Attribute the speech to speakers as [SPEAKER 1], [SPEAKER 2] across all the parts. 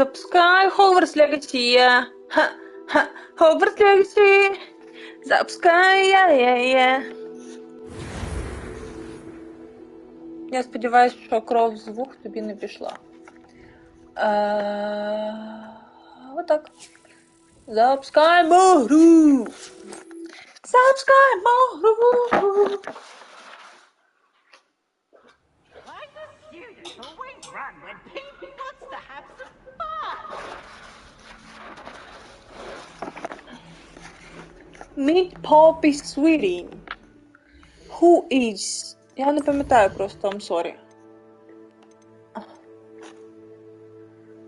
[SPEAKER 1] Запускай Хогвартс Легаси. Ха-ха. Хогвартс Легаси. Запускай я. Я сподіваюся, що кров з вух тобі не пішла. Отак. Запускаємо гру. Запускаємо гру. Meet Poppy Sweetie. Who is... Я не пам'ятаю просто, I'm sorry.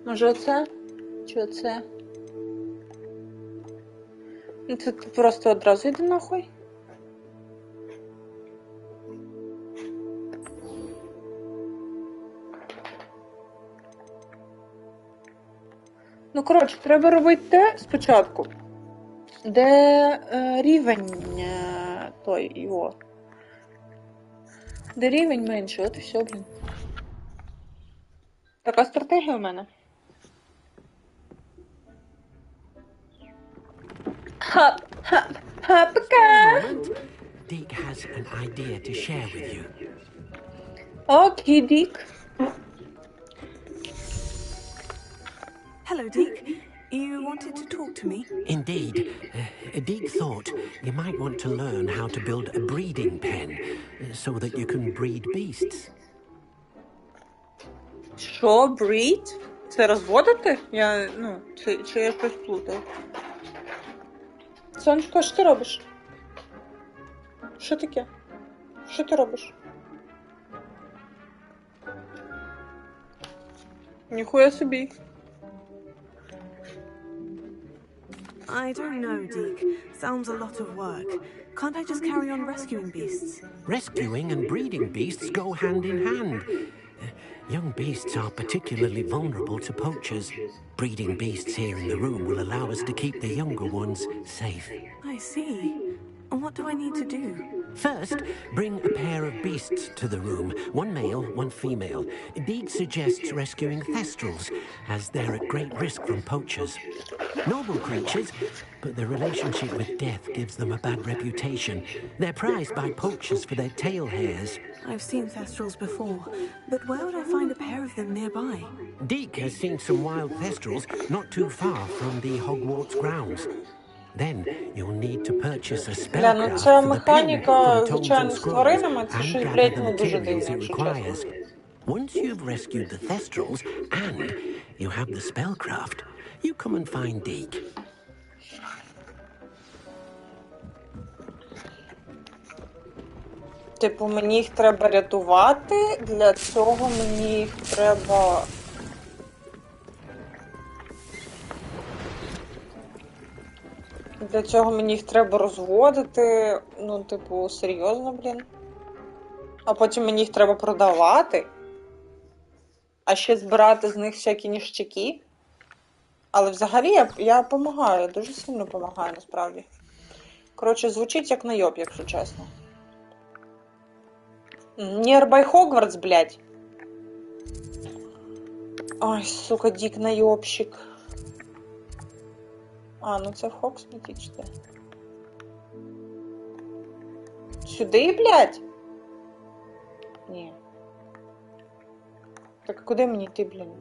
[SPEAKER 1] Може оце? Чи оце? Це просто одразу йди нахуй. Ну, коротше, треба робити те спочатку, де рівень той його. Де рівень менше, от і все, блін. Така стратегія в мене. Пока!
[SPEAKER 2] Deke has an idea to share with you.
[SPEAKER 1] Окей, Дік.
[SPEAKER 3] Hello, Deke. You wanted to talk to me?
[SPEAKER 2] Indeed. Deke thought you might want to learn how to build a breeding pen so that you can breed beasts.
[SPEAKER 1] Що, breed? Це розводити? Чи я щось плутаю? Сонечко, що ти робиш? Що таке? Що ти робиш? Ніхуя собі.
[SPEAKER 3] I don't know, Deke. Sounds a lot of work. Can't I just carry on rescuing beasts?
[SPEAKER 2] Rescuing and breeding beasts go hand in hand. Young beasts are particularly vulnerable to poachers. Breeding beasts here in the room will allow us to keep the younger ones safe.
[SPEAKER 3] I see. And what do I need to do?
[SPEAKER 2] First, bring a pair of beasts to the room. One male, one female. Deke suggests rescuing thestrals, as they're at great risk from poachers. Noble creatures, but their relationship with death gives them a bad reputation. They're prized by poachers for their tail hairs.
[SPEAKER 3] I've seen thestrals before, but where would I find a pair of them nearby?
[SPEAKER 2] Deke has seen some wild thestrals not too far from the Hogwarts grounds. Then you'll need to purchase a spellcraft
[SPEAKER 1] Це
[SPEAKER 2] for the pen
[SPEAKER 1] механіка,
[SPEAKER 2] from tomes
[SPEAKER 1] звичайно,
[SPEAKER 2] and
[SPEAKER 1] з
[SPEAKER 2] scrolls
[SPEAKER 1] тваринами, це
[SPEAKER 2] and
[SPEAKER 1] щось,
[SPEAKER 2] gather
[SPEAKER 1] блядь,
[SPEAKER 2] the
[SPEAKER 1] дуже
[SPEAKER 2] materials
[SPEAKER 1] дивно,
[SPEAKER 2] it
[SPEAKER 1] якщо
[SPEAKER 2] requires.
[SPEAKER 1] чесно.
[SPEAKER 2] Once you've rescued the thestrals and you have the spellcraft, you come and find Deke.
[SPEAKER 1] Типу, мені їх треба рятувати, для цього мені їх треба... Для цього мені їх треба розводити, ну, типу, серйозно, блін. А потім мені їх треба продавати, а ще збирати з них всякі ніштяки. Але взагалі я допомагаю, дуже сильно допомагаю, насправді. Коротше, звучить як найоб, якщо чесно. Nearby Hogwarts, блядь. Ой, сука, Дік найобщик. А, ну це в Хоксміті чи де? Сюди, блядь? Ні. Так куди мені йти, блін?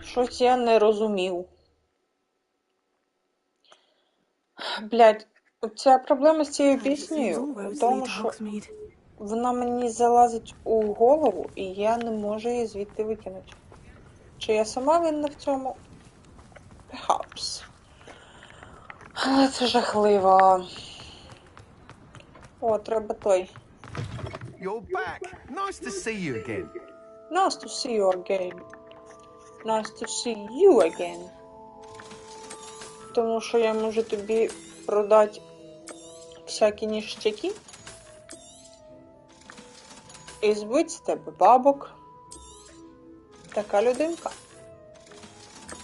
[SPEAKER 1] Щось я не розумів. Блядь, ця проблема з цією піснею в тому, що вона мені залазить у голову, і я не можу її звідти викинути. Чи я сама винна в цьому? Perhaps. Але це жахливо. О, треба той.
[SPEAKER 4] You're back. Nice to see you again.
[SPEAKER 1] Nice to see you again. Nice to see you again. Тому що я можу тобі продати всякі ніштяки і збити з тебе бабок. Така людинка.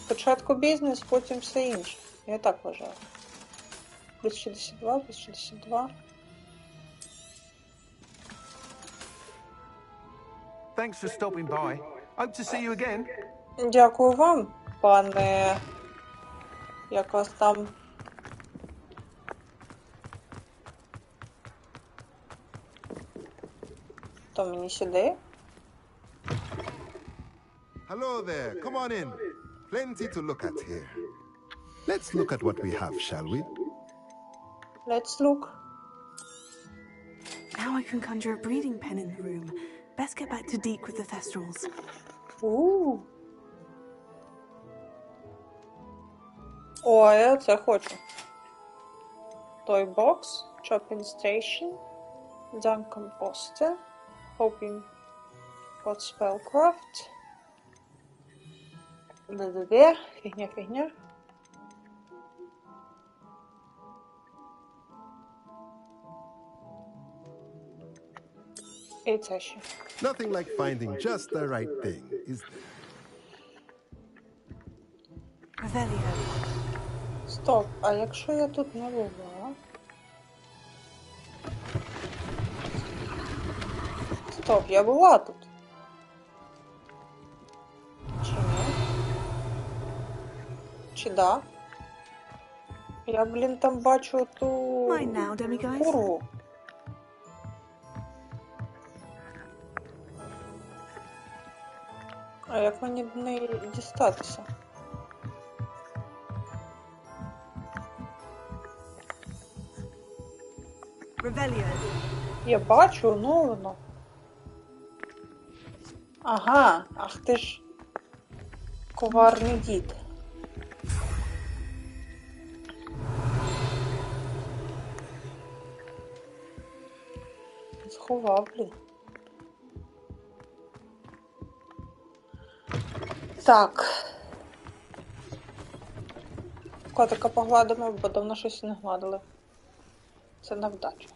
[SPEAKER 1] Спочатку бізнес, потім все інше. Я так вважаю. Плюс 62, плюс 62.
[SPEAKER 4] Thanks for stopping by. Hope to see you again.
[SPEAKER 1] Дякую вам, пане... Як вас там? То мені сюди?
[SPEAKER 5] Hello there. Come on in. Plenty to look at here. Let's look at what we have, shall we?
[SPEAKER 1] Let's look.
[SPEAKER 3] Now I can conjure a breeding pen in the room. Best get back to Deke with the thestrals.
[SPEAKER 1] О, я це хочу. Toy box, chopping station, dunk composter, hoping pot spellcraft. Де-де-де, фігня. І це ще.
[SPEAKER 5] Nothing like finding just the right thing, is there?
[SPEAKER 3] Revelio.
[SPEAKER 1] Стоп, а якщо я тут не була? Стоп, я була тут. Чи ні? Чи да? Я, блін, там бачу ту
[SPEAKER 3] Mine now, demiguise.
[SPEAKER 1] курву. А як мені до неї дістатися?
[SPEAKER 3] Revelio.
[SPEAKER 1] Я бачу, ну воно. Ага, ах ти ж коварний дід. Сховав, блін. Так. Котика погладимо, бо давно щось не гладили. Це на вдачу.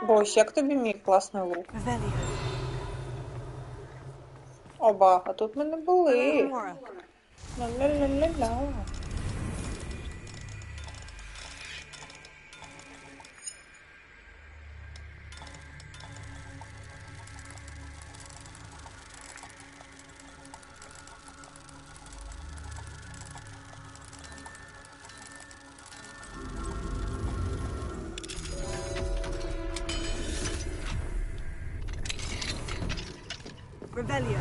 [SPEAKER 1] Бось, як тобі мій класний лук?
[SPEAKER 3] Revelio.
[SPEAKER 1] Оба, а тут ми не були.
[SPEAKER 3] Alohomora.
[SPEAKER 1] Ла-ла-ла-ла-ла.
[SPEAKER 3] Revelio.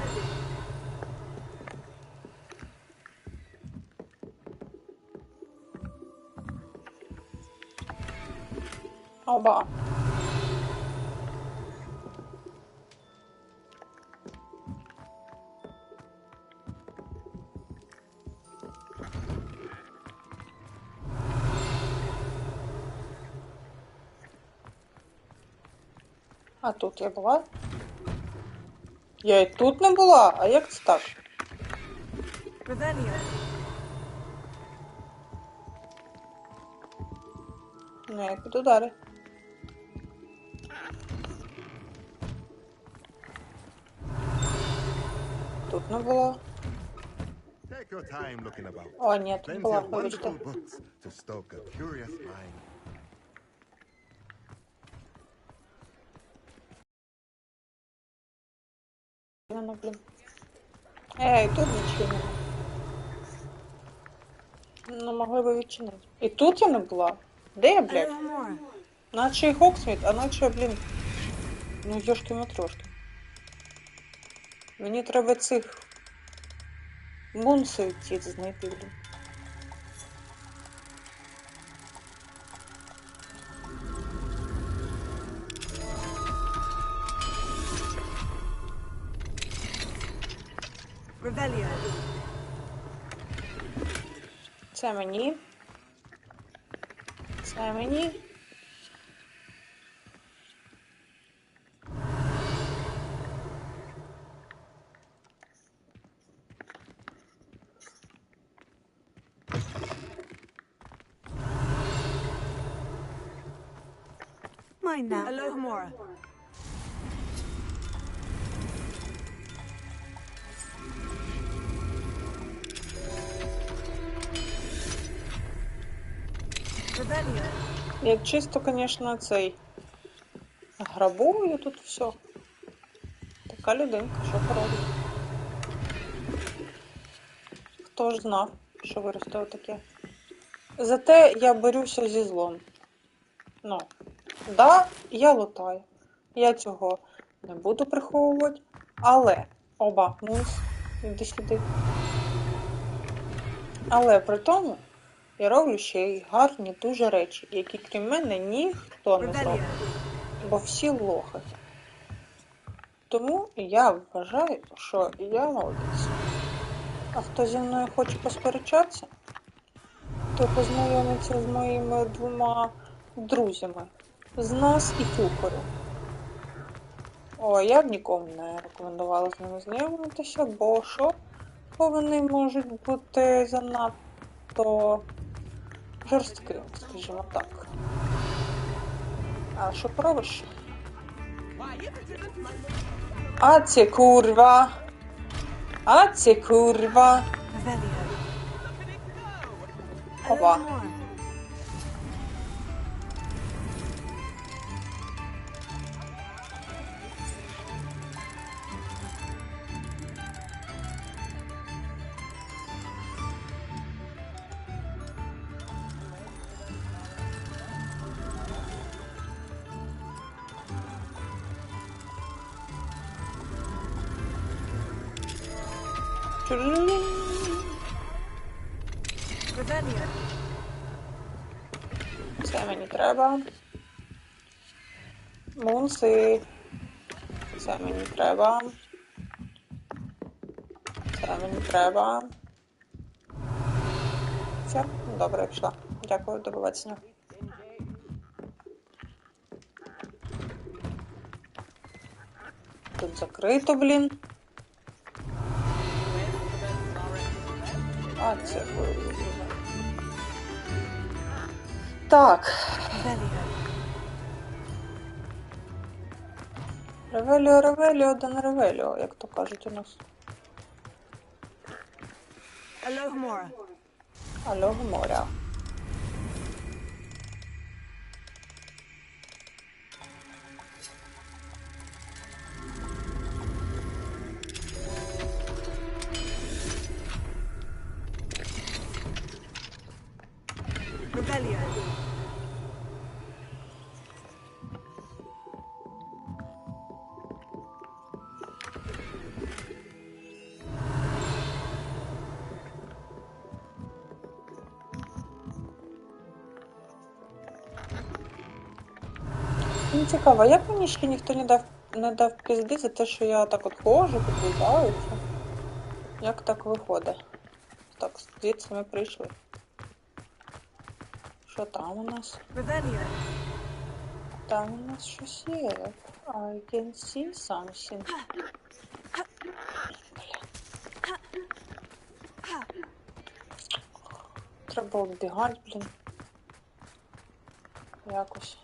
[SPEAKER 1] Оба. А тут я була? Я і тут не була, а як це так?
[SPEAKER 3] Revelio.
[SPEAKER 1] Ну, я піду далі. Тут не була.
[SPEAKER 5] Take your time looking about.
[SPEAKER 1] О, ні, тут
[SPEAKER 5] Plenty
[SPEAKER 1] була,
[SPEAKER 5] of
[SPEAKER 1] вибачте.
[SPEAKER 5] wonderful books to stoke a curious mind.
[SPEAKER 1] Воно, блін. Ей, тут відчинено. Ну, могли би відчинити. І тут я не була. Де я, блядь?
[SPEAKER 3] Alohomora.
[SPEAKER 1] Наче і Хоксміт, а наче, блін. Ну, йошки-матрошки. Мені треба цих мунсів ці знайти, блін.
[SPEAKER 3] Revelio.
[SPEAKER 1] Це мені. Це мені.
[SPEAKER 3] Mine now. Alohomora.
[SPEAKER 1] Я чисто, звісно, грабую тут все. Така людинка, що поробить. Хто ж знав, що виросте отаке. Зате я борюся зі злом. Ну, да, я лутаю. Я цього не буду приховувати. Але, мус, іди сюди. Але при тому я роблю ще й гарні дуже речі, які крім мене ніхто не зробить. Бо всі лохи. Тому я вважаю, що я молодець. А хто зі мною хоче посперечатися, то познайомиться з моїми 2 друзями. З нас і Кухарем. О, я б нікому не рекомендувала з ними знайомитися, бо вони можуть бути занадто жорсткими, скажімо так. А що поробиш? А це курва! А це курва! Опа. Це мені треба. Мунси. Це мені треба. Це мені треба. Все, добре, я пішла. Дякую, до побачення. Тут закрито, блін. А, це так. Ревеліо, ревеліо, да не ревеліо, як то кажуть у нас.
[SPEAKER 3] Алло, Гомора.
[SPEAKER 1] Алло, Гомора.
[SPEAKER 3] Rebellion.
[SPEAKER 1] Мені цікаво, як мені ще ніхто не дав пізди за те, що я так от ходжу, підвідаюся? Як так виходить? Так, звідси ми прийшли. Що там у нас?
[SPEAKER 3] Rebellion.
[SPEAKER 1] Там у нас щось є. I can see something. Треба оббігати, блін. Якось.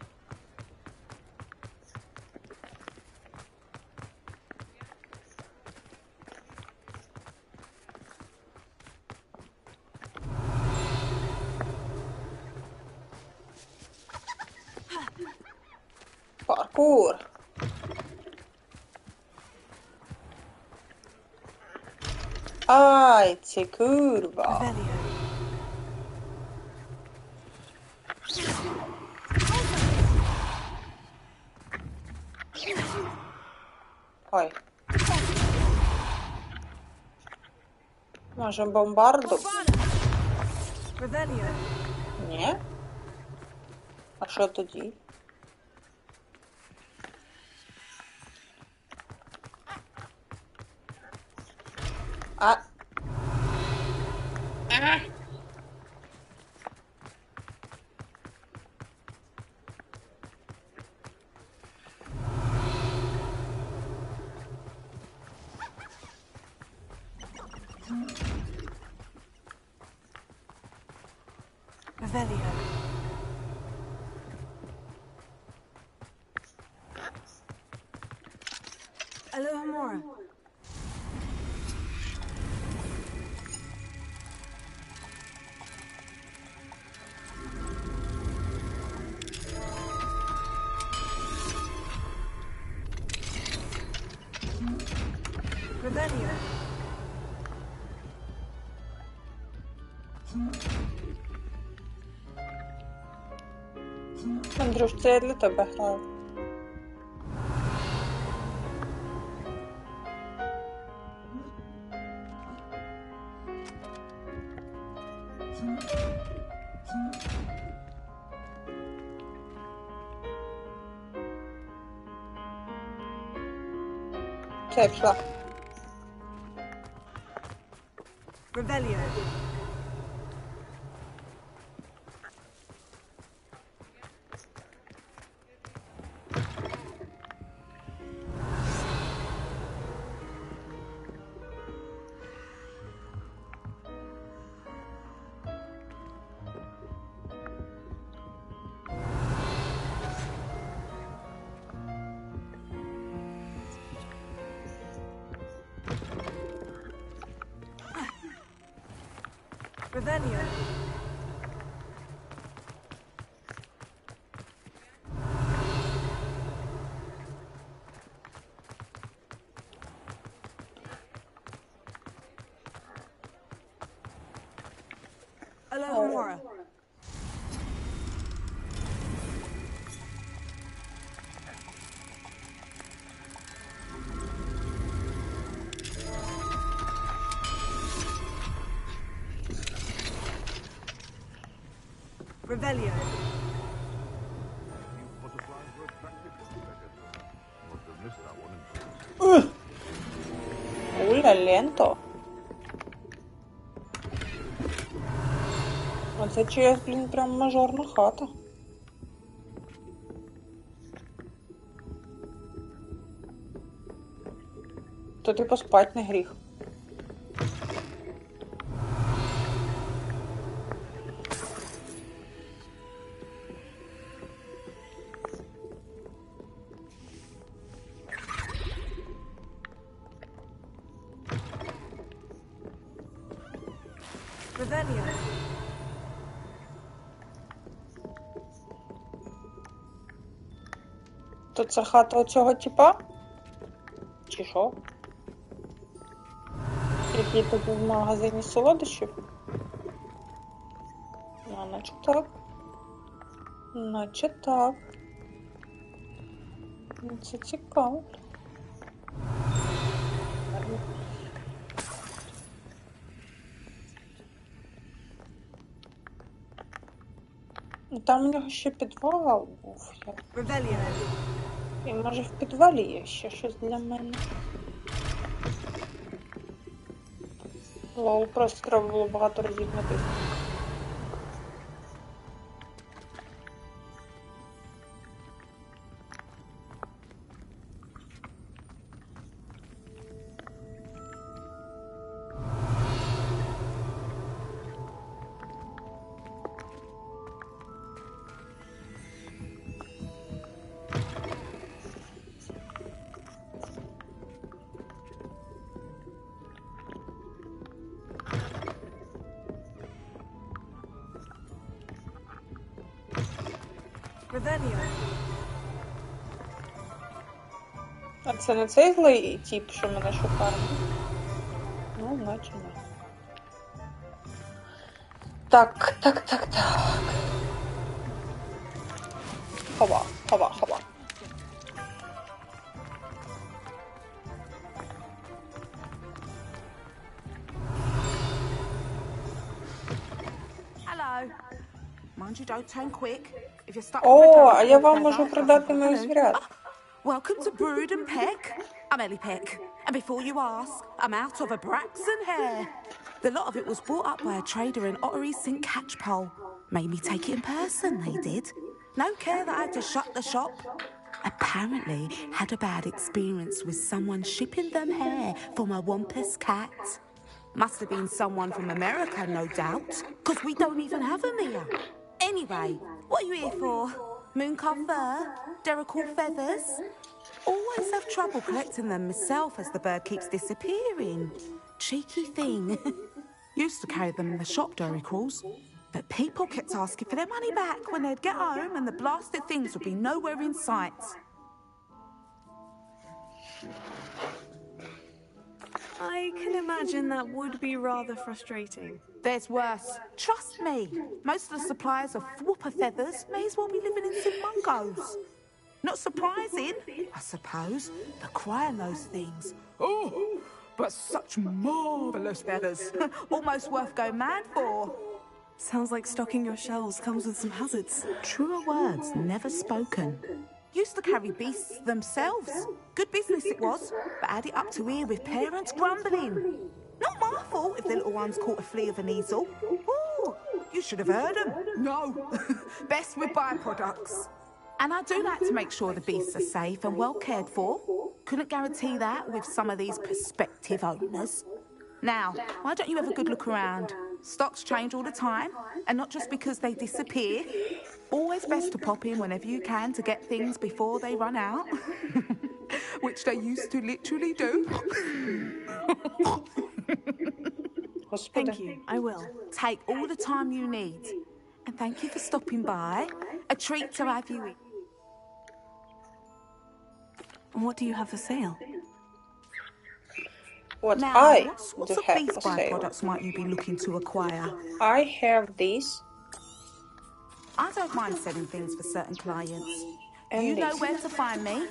[SPEAKER 1] Паркур. Ай, це курва.
[SPEAKER 3] Rebellion.
[SPEAKER 1] Ой. Може бомбарду?
[SPEAKER 3] Rebellion.
[SPEAKER 1] Ні? А що тоді? А.
[SPEAKER 3] Rebellion. Allo, Gomora. Revelio.
[SPEAKER 1] Андрюш, це я для тебе граю. Все, я пішла.
[SPEAKER 3] Revelio. Revelio. Alohomora. Revelio.
[SPEAKER 1] Уля, лento. Оце чиясь, блін, прям мажорна хата. То типу спать не гріх.
[SPEAKER 3] Revelio.
[SPEAKER 1] То це хата оцього типа? Чи що? Який тут в магазині солодощів? А, наче так. Наче так. Ну, це цікаво. Ну, там у нього ще підвал був.
[SPEAKER 3] Revelio.
[SPEAKER 1] І може в підвалі є ще щось для мене. Лол, просто треба було багато разів натиснути.
[SPEAKER 3] Revelio.
[SPEAKER 1] А це не цей злий тип, що мене шукає? Ну, наче не. Так. Хова.
[SPEAKER 3] Hello. Mind you, don't turn quick. If you're stuck
[SPEAKER 1] О, а я вам можу продати мою звірят.
[SPEAKER 3] Welcome to Brood and Peck. I'm Ellie Peck. And before you ask, I'm out of a Braxton hair. The lot of it was bought up by a trader in Ottery St. Catchpole. Made me take it in person, they did. No care that I had to shut the shop. Apparently had a bad experience with someone shipping them hair for my Wampus cat. Must have been someone from America, no doubt, because we don't even have them here. Anyway, what are you here for? Mooncar fur? Derrickle feathers? Always have trouble collecting them myself as the bird keeps disappearing. Cheeky thing. Used to carry them in the shop, Derricles. But people kept asking for their money back when they'd get home and the blasted things would be nowhere in sight.
[SPEAKER 6] I can imagine that would be rather frustrating.
[SPEAKER 3] There's worse. Trust me. Most of the suppliers of whooper feathers may as well be living in St. Mungo's. Not surprising, I suppose. The cry on those things. Oh, but such marvellous feathers. Almost worth going mad for.
[SPEAKER 6] Sounds like stocking your shelves comes with some hazards.
[SPEAKER 3] Truer words never spoken. Used to carry beasts themselves. Good business it was, but add it up to here with parents grumbling. Not my fault if the little ones caught a flea of an easel. Ooh, you should have heard them. No, best with byproducts. And I do like to make sure the beasts are safe and well cared for. Couldn't guarantee that with some of these prospective owners. Now, why don't you have a good look around? Stocks change all the time, and not just because they disappear. Always best to pop in whenever you can to get things before they run out. Which they used to literally do.
[SPEAKER 6] Thank you, I will.
[SPEAKER 3] Take all the time you need. And thank you for stopping by. A treat to have you in.
[SPEAKER 6] What do you have for sale?
[SPEAKER 1] What
[SPEAKER 3] Now,
[SPEAKER 1] I
[SPEAKER 3] what
[SPEAKER 1] do
[SPEAKER 3] sort of
[SPEAKER 1] have
[SPEAKER 3] beast
[SPEAKER 1] for sale.
[SPEAKER 3] byproducts might you be looking to acquire?
[SPEAKER 1] I have this
[SPEAKER 3] I don't mind selling things for certain clients.
[SPEAKER 1] and
[SPEAKER 3] You
[SPEAKER 1] this.
[SPEAKER 3] know where to find me.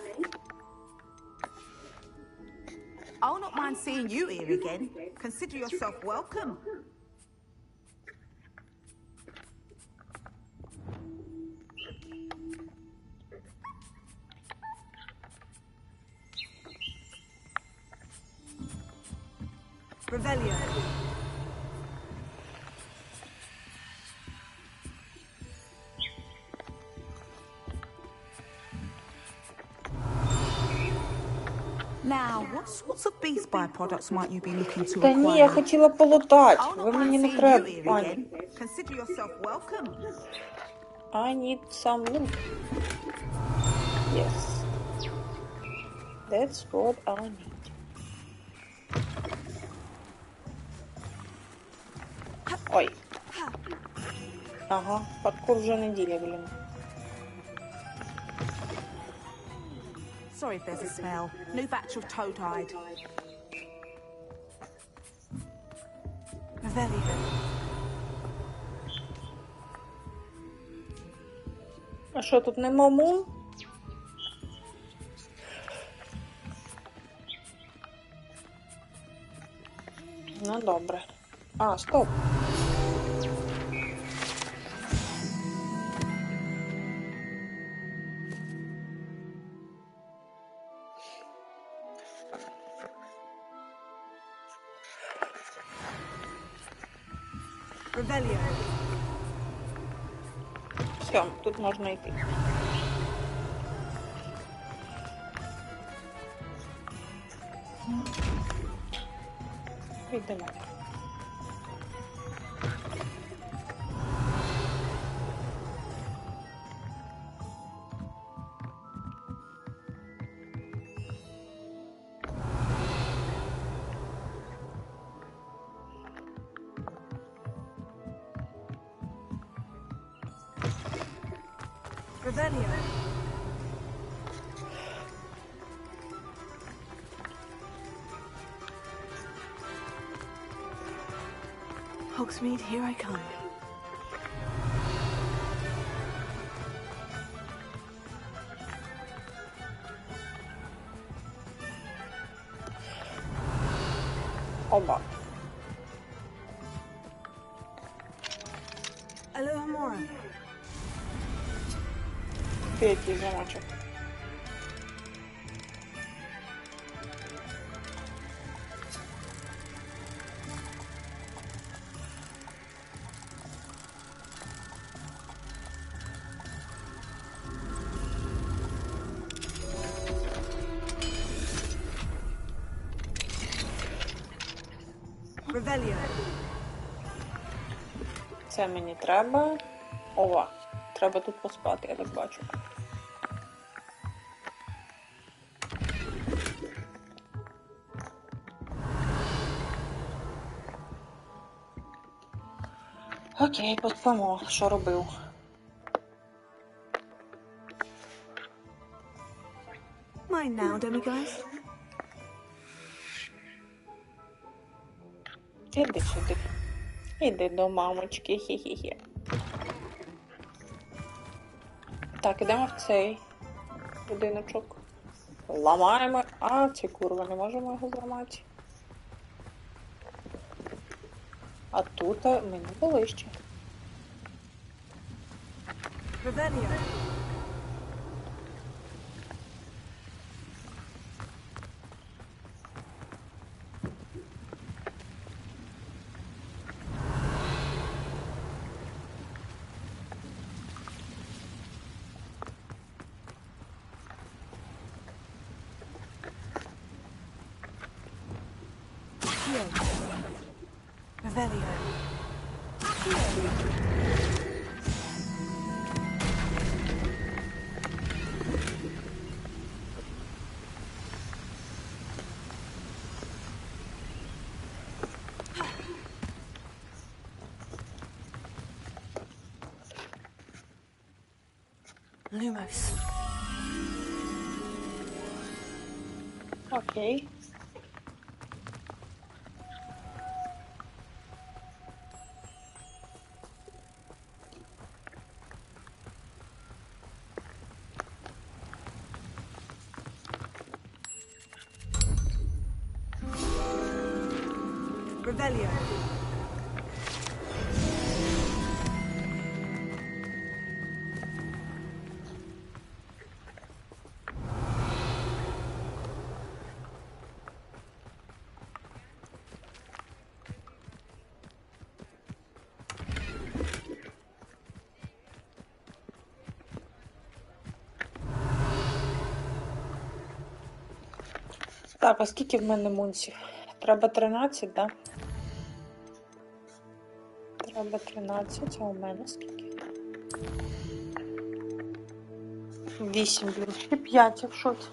[SPEAKER 3] I'll not mind seeing you here again. Consider yourself welcome.
[SPEAKER 6] Revelio.
[SPEAKER 3] Now, what sorts of beast byproducts might you be looking to
[SPEAKER 1] Та ні, я
[SPEAKER 3] acquire?
[SPEAKER 1] хотіла полутати.
[SPEAKER 3] I'll
[SPEAKER 1] Ви
[SPEAKER 3] not
[SPEAKER 1] мені
[SPEAKER 3] mind
[SPEAKER 1] не
[SPEAKER 3] seeing you
[SPEAKER 1] треба.
[SPEAKER 3] here
[SPEAKER 1] Ані.
[SPEAKER 3] again. Consider yourself welcome.
[SPEAKER 1] I need some loot. Yes. That's what I need. Ой. Ага, паркур вже неділя, блін.
[SPEAKER 3] Sorry if there's a smell. New batch of toad-hide.
[SPEAKER 6] Revelio.
[SPEAKER 1] А що, тут нема мун? Ну, добре. А, стоп.
[SPEAKER 6] Revelio.
[SPEAKER 1] Все, тут можна йти. Йдемо.
[SPEAKER 6] Revelio. Hogsmeade, here I come.
[SPEAKER 1] Оба.
[SPEAKER 6] Alohomora.
[SPEAKER 1] Третій замочок.
[SPEAKER 6] Revelio.
[SPEAKER 1] Це мені треба. Ова. Треба тут поспати, я так бачу. Окей, поспимо. Що робив?
[SPEAKER 6] Mine now, demiguise.
[SPEAKER 1] Іди сюди. Іди до мамочки, хі-хі-хі. Так, ідемо в цей будиночок. Ламаємо. А, ці курва, не можемо його зламати. А тут ми не були ще.
[SPEAKER 6] Revelio. Revelio. Lumos.
[SPEAKER 1] Окей.
[SPEAKER 6] Revelio.
[SPEAKER 1] Так, а скільки в мене мунців? Треба 13, так? Да? Треба 13, а у мене скільки? 8, блін, ще 5, я в шоці.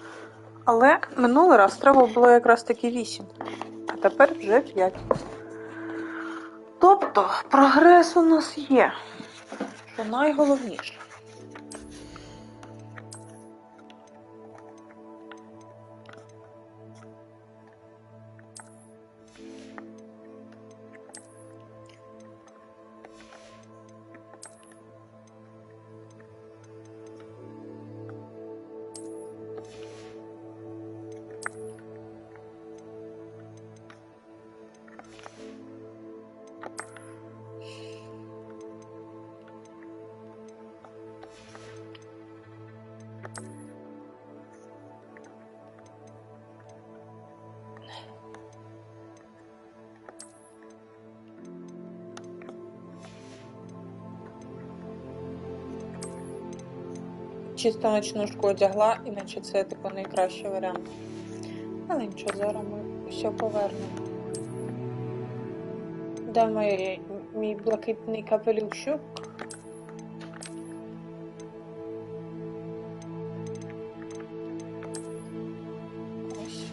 [SPEAKER 1] Але минулий раз треба було якраз таки 8. А тепер вже 5. Тобто, прогрес у нас є. Що найголовніше. Чисто ночнушку одягла, іначе це типу найкращий варіант. Але нічого, зараз ми все повернемо. Де мій блакитний капелюшок? Ось.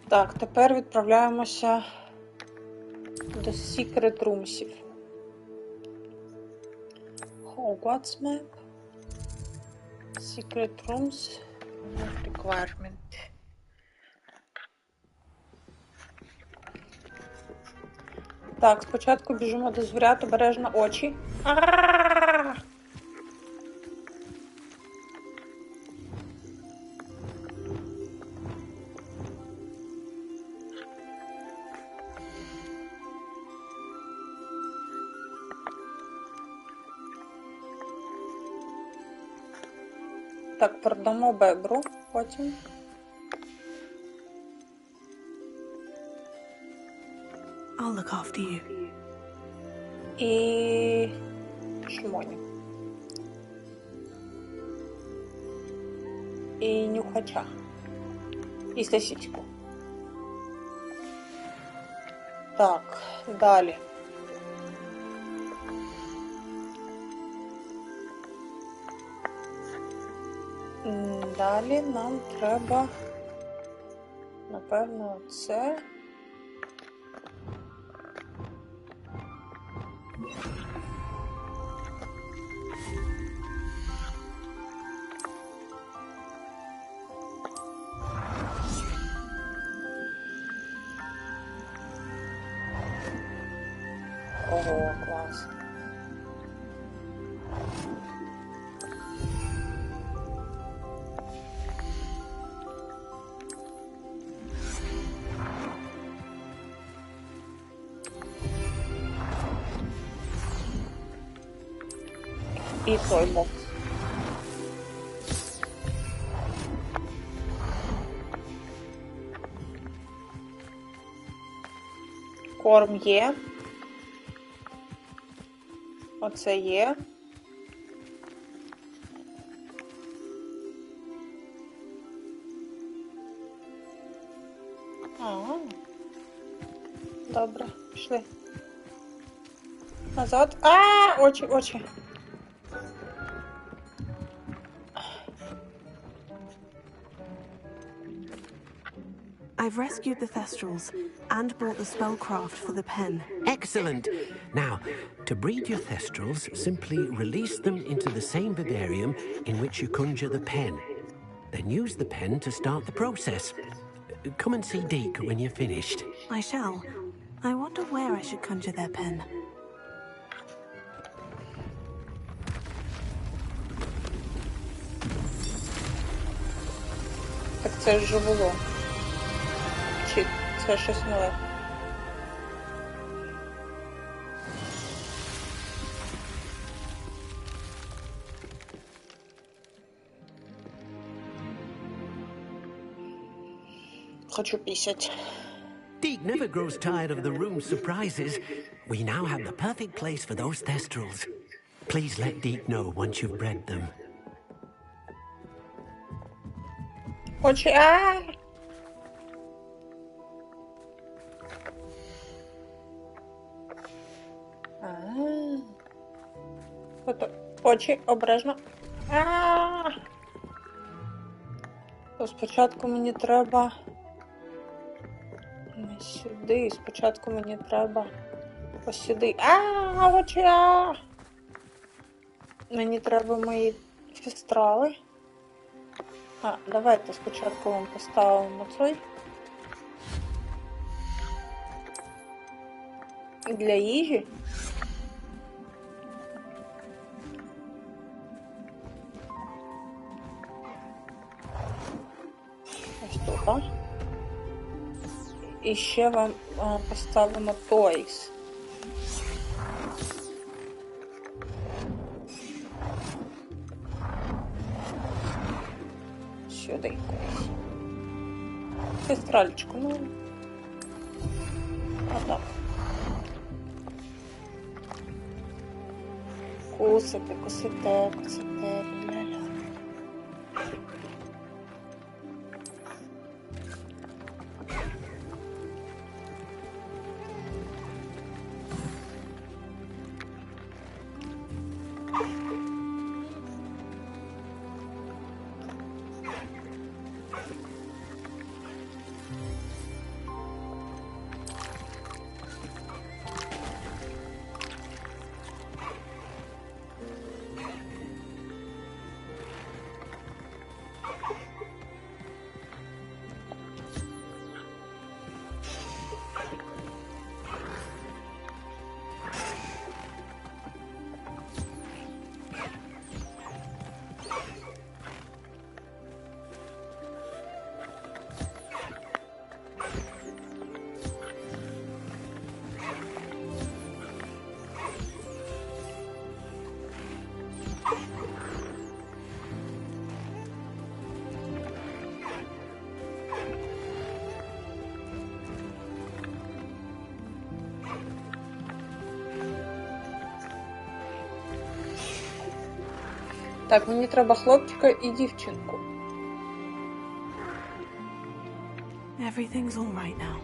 [SPEAKER 1] Так, тепер відправляємося до Secret Roomsів. Hogwarts Map. Secret Rooms. Requirement. Так, спочатку біжимо до звірят, обережно очі. Так, продамо бебру потім.
[SPEAKER 6] I'll look after you.
[SPEAKER 1] І шмоню. І нюхача. І сосиску. Так, далі. Далі нам треба, напевно, це. Ого, клас. І той бокс. Корм є. Оце є. Ага. Добре, пішли. Назад. Очі, очі.
[SPEAKER 6] I've rescued the Thestrals and brought the spellcraft for the pen.
[SPEAKER 2] Excellent. Now, to breed your Thestrals, simply release them into the same vivarium in which you conjure the pen. Then use the pen to start the process. Come and see Deke when you're finished.
[SPEAKER 6] I shall. I wonder where I should conjure their pen.
[SPEAKER 1] Так це ж було. Чи це щось нове? Хочу пісять.
[SPEAKER 2] Deke never grows tired of the room's surprises. We now have the perfect place for those Thestrals. Please let Deke know once you've bred them.
[SPEAKER 1] Очі. Очі, обережно. То спочатку мені треба... Не сюди. Спочатку мені треба... Ось сюди. Очі! Мені треба мої фістрали. Давайте спочатку вам поставимо цей. Для їжі. Ось тут. І ще вам поставимо тойс. Сюди якось. Фістральчику, ну. Отак. Кусите, кусите, ля-ля. Так, мені треба хлопчика і дівчинку.
[SPEAKER 6] Everything's all right now.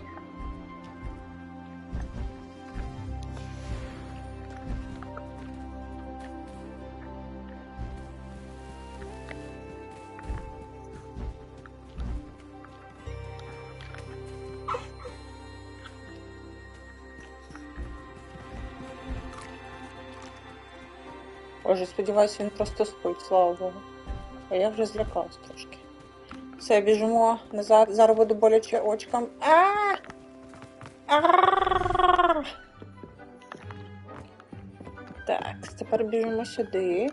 [SPEAKER 1] Боже, сподіваюся, він просто спить, слава Богу. А я вже злякалась трошки. Все, біжимо назад. Зараз буде боляче очкам. Так, тепер біжимо сюди.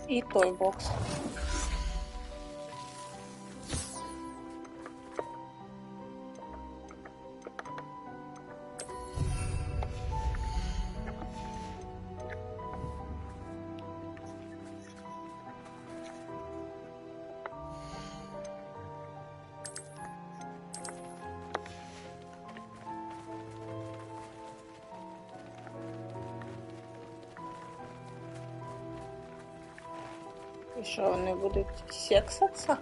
[SPEAKER 1] І той бокс. І що, вони будуть сексатися?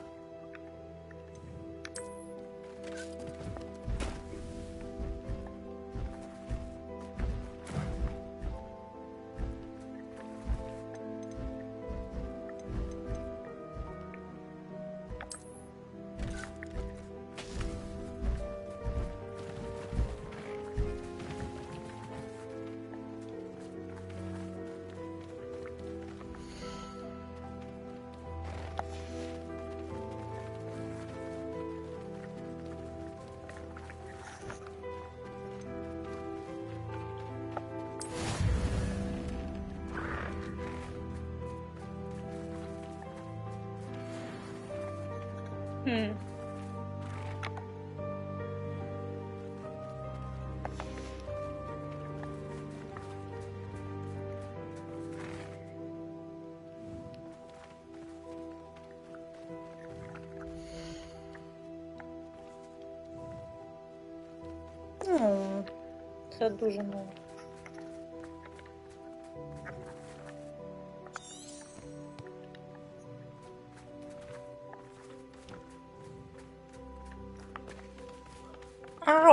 [SPEAKER 1] Це дуже мало.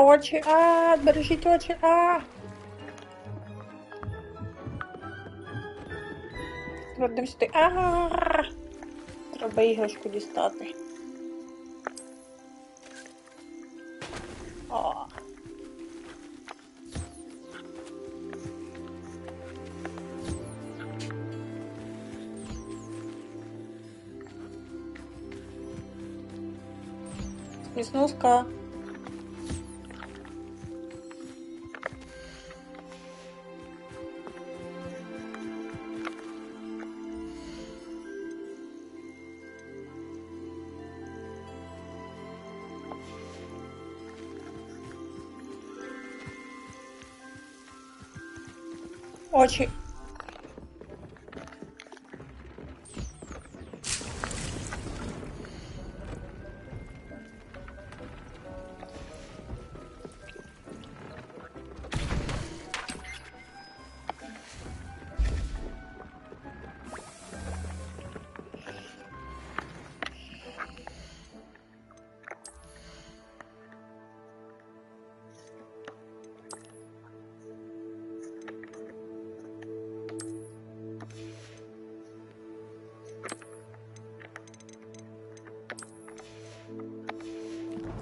[SPEAKER 1] Очі, бережіть очі, Твердим сюди, Треба іграшку дістати. Сміснуска. Очі.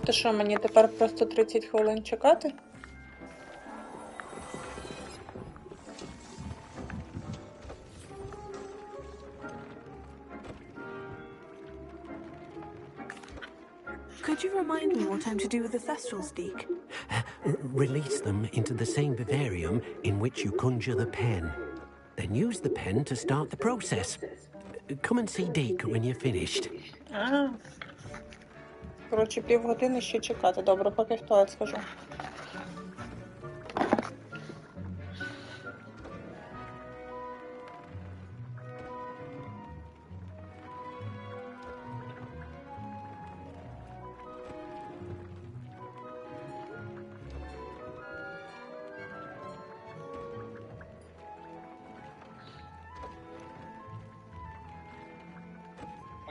[SPEAKER 1] То що, мені тепер просто 30 хвилин чекати?
[SPEAKER 6] Could you remind me what I'm to do with the Thestrals, Deke?
[SPEAKER 2] Release them into the same vivarium in which you conjure the pen. Then use the pen to start the process. Come and see Deke when you're finished.
[SPEAKER 1] Коротше, півгодини ще чекати. Добре, поки в туалет схожу.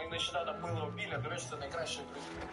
[SPEAKER 7] Ми нещодавно мили опілля, до речі, це найкращий присуд.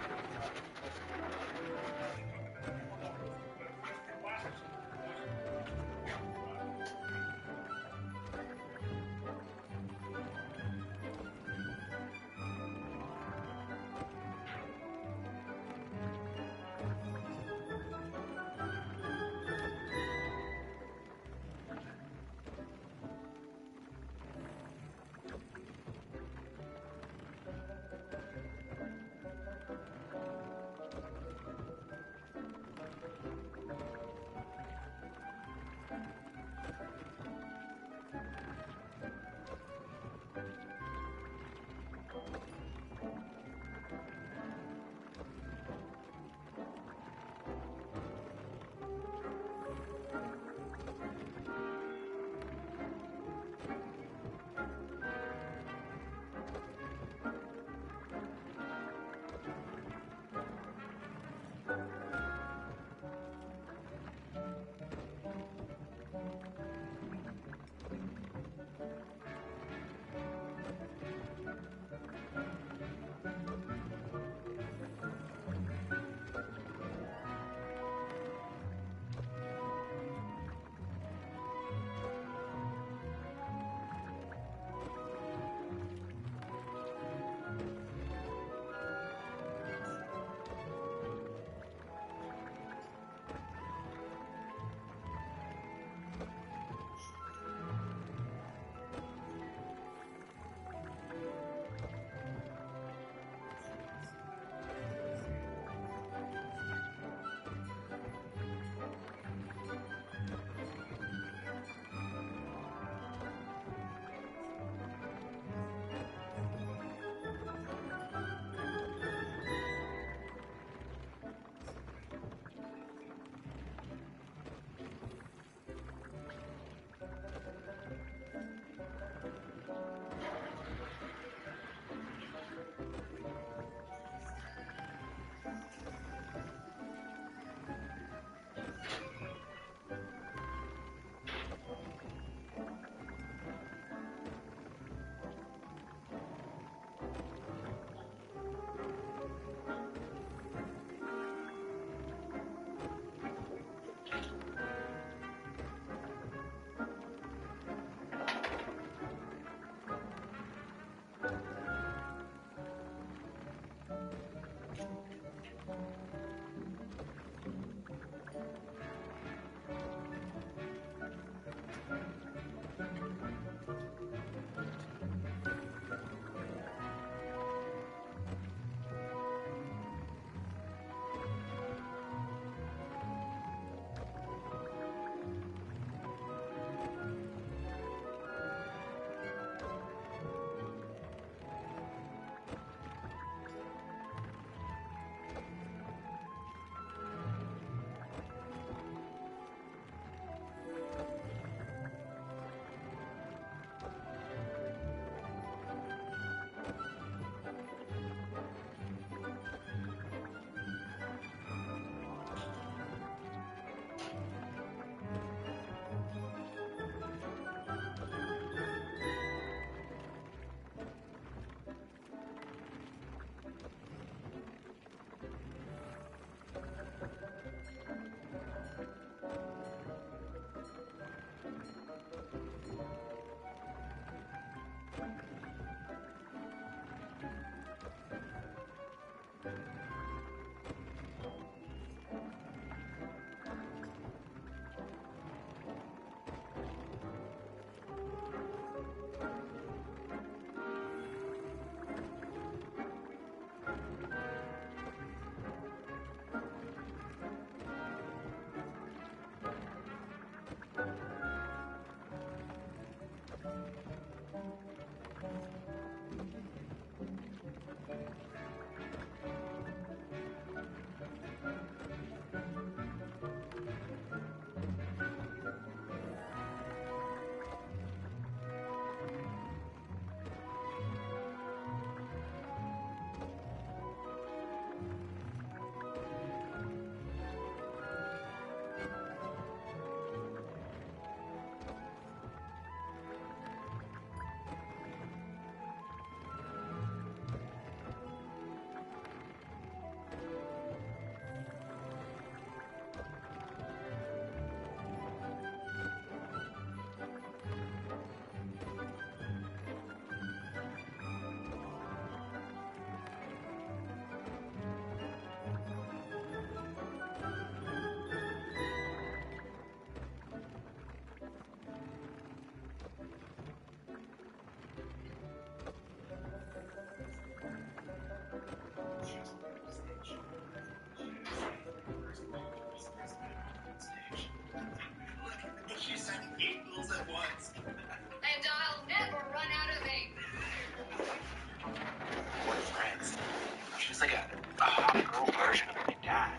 [SPEAKER 8] And I'll never run out of ink.
[SPEAKER 7] We're friends. She's like a hot girl version of my dad.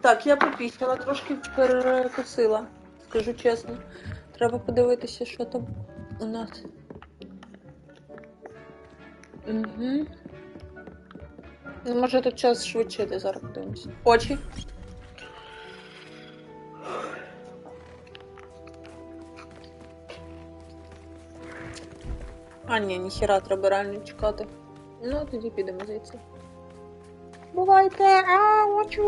[SPEAKER 1] Так, я попісила, трошки перекусила, скажу чесно. Треба подивитися, що там у нас. Угу. Ну, може тут час швидше, зараз подивимося. Очі. А, ні, ніхіра, треба реально чекати. Ну, тоді підемо звідси. Бувайте! А, очі.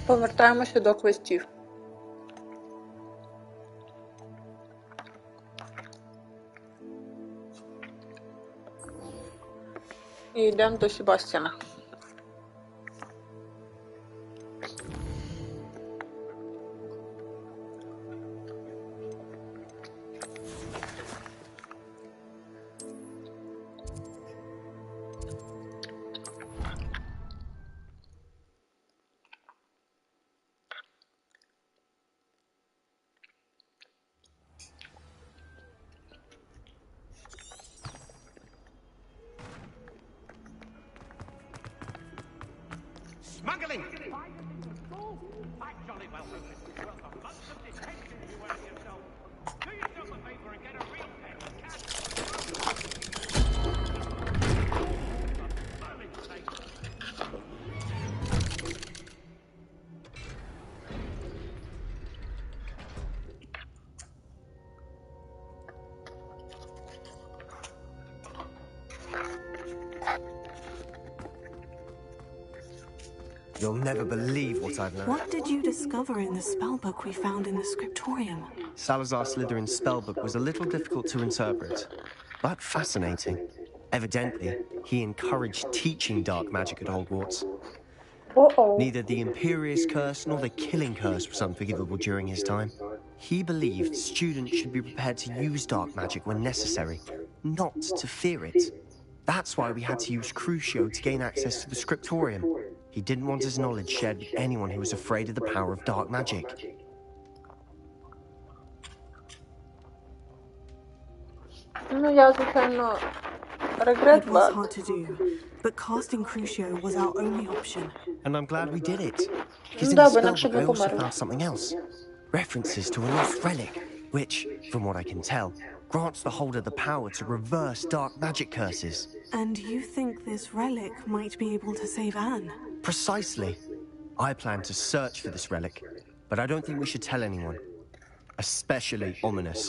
[SPEAKER 1] Повертаємося до квестів. І йдемо до Себастьяна.
[SPEAKER 4] Smuggling!
[SPEAKER 7] I jolly well hope this is worth a month of detention you earn yourself. Do yourself a favor and get a real pen and cash.
[SPEAKER 9] You'll never believe what I've learned.
[SPEAKER 6] What did you discover in the spellbook we found in the scriptorium?
[SPEAKER 9] Salazar Slytherin's spellbook was a little difficult to interpret, but fascinating. Evidently, he encouraged teaching dark magic at Hogwarts.
[SPEAKER 1] Uh-oh.
[SPEAKER 9] Neither the Imperious Curse nor the Killing Curse was unforgivable during his time. He believed students should be prepared to use dark magic when necessary, not to fear it. That's why we had to use Crucio to gain access to the scriptorium. He didn't want his knowledge shared with anyone who was afraid of the power of dark magic.
[SPEAKER 1] Ну, я, звичайно,
[SPEAKER 6] It was hard to do, but casting Crucio was our only option.
[SPEAKER 9] And I'm glad we did it. Because in
[SPEAKER 1] Да,
[SPEAKER 9] the
[SPEAKER 1] бо інакше
[SPEAKER 9] spellbook
[SPEAKER 1] б
[SPEAKER 9] I
[SPEAKER 1] ми
[SPEAKER 9] also
[SPEAKER 1] померли.
[SPEAKER 9] found something else. References to a lost relic, which, from what I can tell, grants the holder the power to reverse dark magic curses.
[SPEAKER 6] And you think this relic might be able to save Anne?
[SPEAKER 9] Precisely. I plan to search for this relic, but I don't think we should tell anyone. Especially Ominous.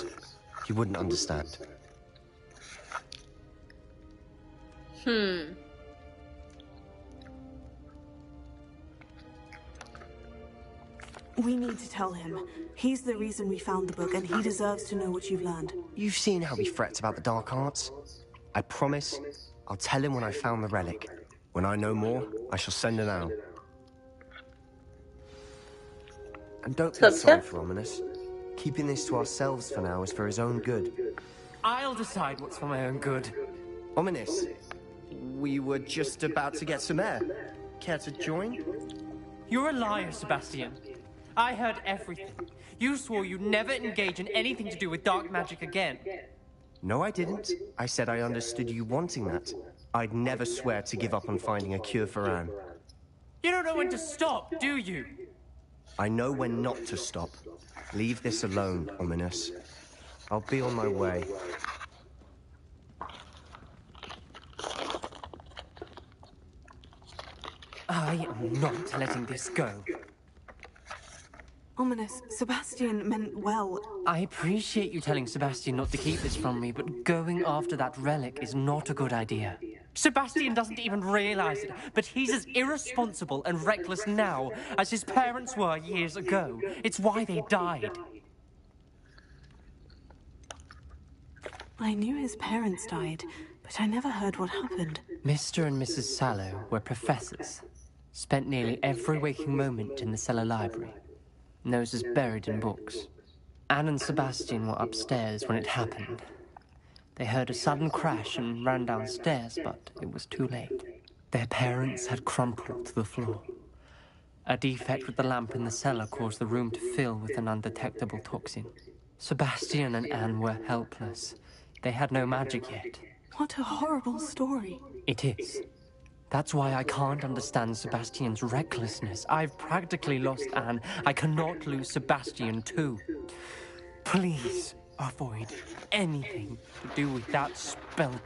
[SPEAKER 9] He wouldn't understand.
[SPEAKER 6] We need to tell him. He's the reason we found the book, and he deserves to know what you've learned.
[SPEAKER 9] You've seen how he frets about the dark arts. I promise I'll tell him when I found the relic. When I know more, I shall send an owl. And don't be
[SPEAKER 1] That's
[SPEAKER 9] sorry
[SPEAKER 1] it?
[SPEAKER 9] for Ominous. Keeping this to ourselves for now is for his own good.
[SPEAKER 10] I'll decide what's for my own good.
[SPEAKER 9] Ominous, We were just about to get some air. Care to join?
[SPEAKER 10] You're a liar, Sebastian. I heard everything. You swore you'd never engage in anything to do with dark magic again.
[SPEAKER 9] No, I didn't. I said I understood you wanting that. I'd never swear to give up on finding a cure for Anne.
[SPEAKER 10] You don't know when to stop, do you?
[SPEAKER 9] I know when not to stop. Leave this alone, Ominous. I'll be on my way.
[SPEAKER 10] I am not letting this go.
[SPEAKER 6] Ominous, Sebastian meant well.
[SPEAKER 10] I appreciate you telling Sebastian not to keep this from me, but going after that relic is not a good idea. Sebastian doesn't even realize it, but he's as irresponsible and reckless now as his parents were years ago. It's why they died.
[SPEAKER 6] I knew his parents died, but I never heard what happened.
[SPEAKER 10] Mr. and Mrs. Sallow were professors. Spent nearly every waking moment in the cellar library. Noses buried in books. Anne and Sebastian were upstairs when it happened. They heard a sudden crash and ran downstairs, but it was too late. Their parents had crumpled to the floor. A defect with the lamp in the cellar caused the room to fill with an undetectable toxin. Sebastian and Anne were helpless. They had no magic yet.
[SPEAKER 6] What a horrible story.
[SPEAKER 10] It is. That's why I can't understand Sebastian's recklessness. I've practically lost Anne. I cannot lose Sebastian too. Please avoid anything to do with that spellbook.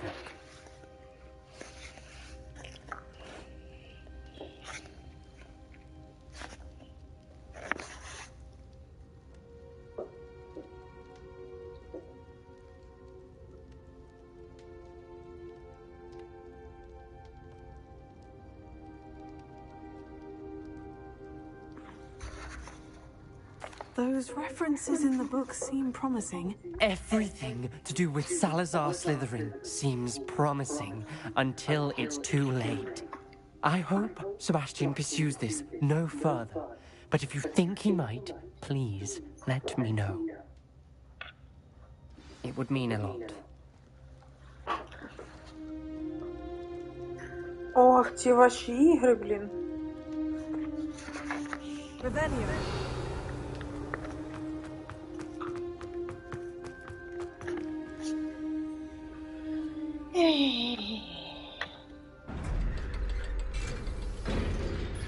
[SPEAKER 6] Those references in the book seem promising.
[SPEAKER 10] Everything to do with Salazar Slytherin seems promising until it's too late. I hope Sebastian pursues this no further, but if you think he might, please let me know. It would mean a lot.
[SPEAKER 1] Ох, ці ваші ігри, блін.
[SPEAKER 6] Revelio.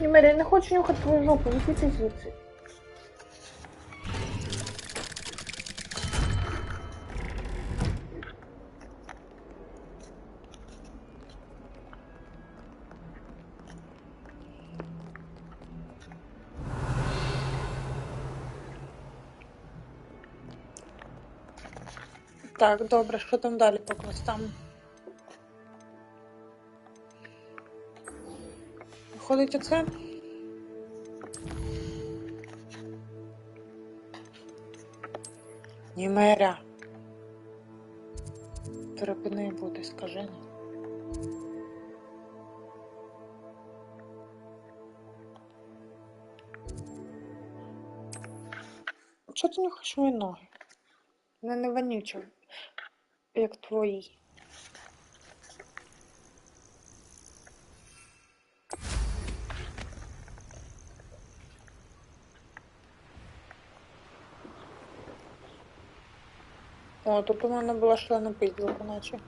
[SPEAKER 1] Німері, я не хочу нюхати твою жопу, виходи звідси. Так, добре, що там далі по квестам? Виходить оце? Німеря. Припини бути скажена. Чого ти нюхаєш мої ноги? Вони не вонючі, як твої. О, тут у мене була шлена пизділка, наче.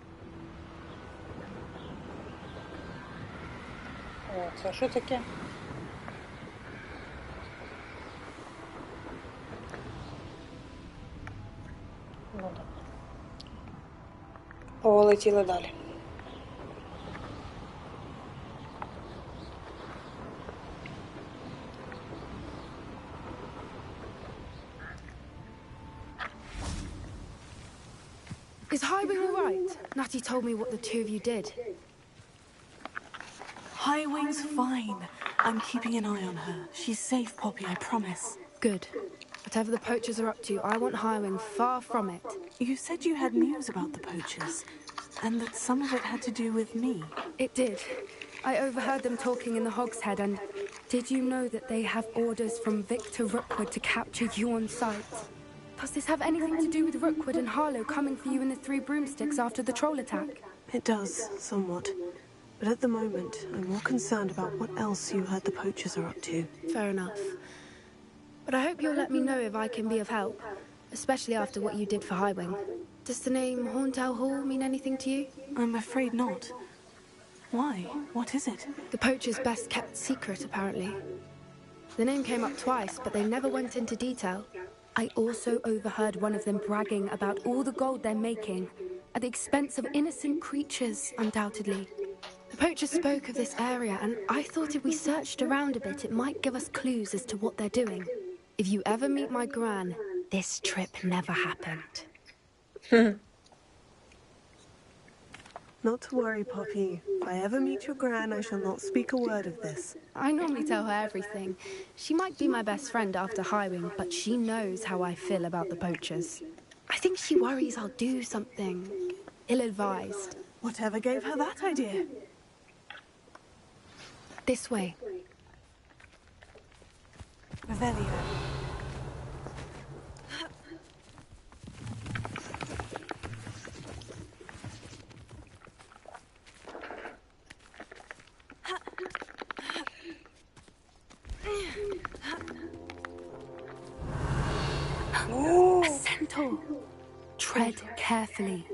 [SPEAKER 1] О, це що таке? Ну так. Полетіли далі.
[SPEAKER 11] Is Highwing all right? Natty told me what the two of you did.
[SPEAKER 6] Highwing's fine. I'm keeping an eye on her. She's safe, Poppy, I promise.
[SPEAKER 11] Good. Whatever the poachers are up to, I want Highwing far from it.
[SPEAKER 6] You said you had news about the poachers, and that some of it had to do with me.
[SPEAKER 11] It did. I overheard them talking in the Hogshead, and did you know that they have orders from Victor Rookwood to capture you on sight? Does this have anything to do with Rookwood and Harlow coming for you in the Three Broomsticks after the troll attack?
[SPEAKER 6] It does, somewhat. But at the moment, I'm more concerned about what else you heard the poachers are up to.
[SPEAKER 11] Fair enough. But I hope you'll let me know if I can be of help, especially after what you did for Highwing. Does the name Horntail Hall mean anything to you?
[SPEAKER 6] I'm afraid not. Why? What is it?
[SPEAKER 11] The poachers' best kept secret, apparently. The name came up twice, but they never went into detail. I also overheard one of them bragging about all the gold they're making, at the expense of innocent creatures, undoubtedly. The poachers spoke of this area, and I thought if we searched around a bit, it might give us clues as to what they're doing. If you ever meet my gran, this trip never happened.
[SPEAKER 6] Not to worry, Poppy. If I ever meet your gran, I shall not speak a word of this.
[SPEAKER 11] I normally tell her everything. She might be my best friend after Highwing, but she knows how I feel about the poachers. I think she worries I'll do something ill-advised.
[SPEAKER 6] Whatever gave her that idea?
[SPEAKER 11] This way.
[SPEAKER 6] Revelio.
[SPEAKER 11] A centaur. Tread carefully.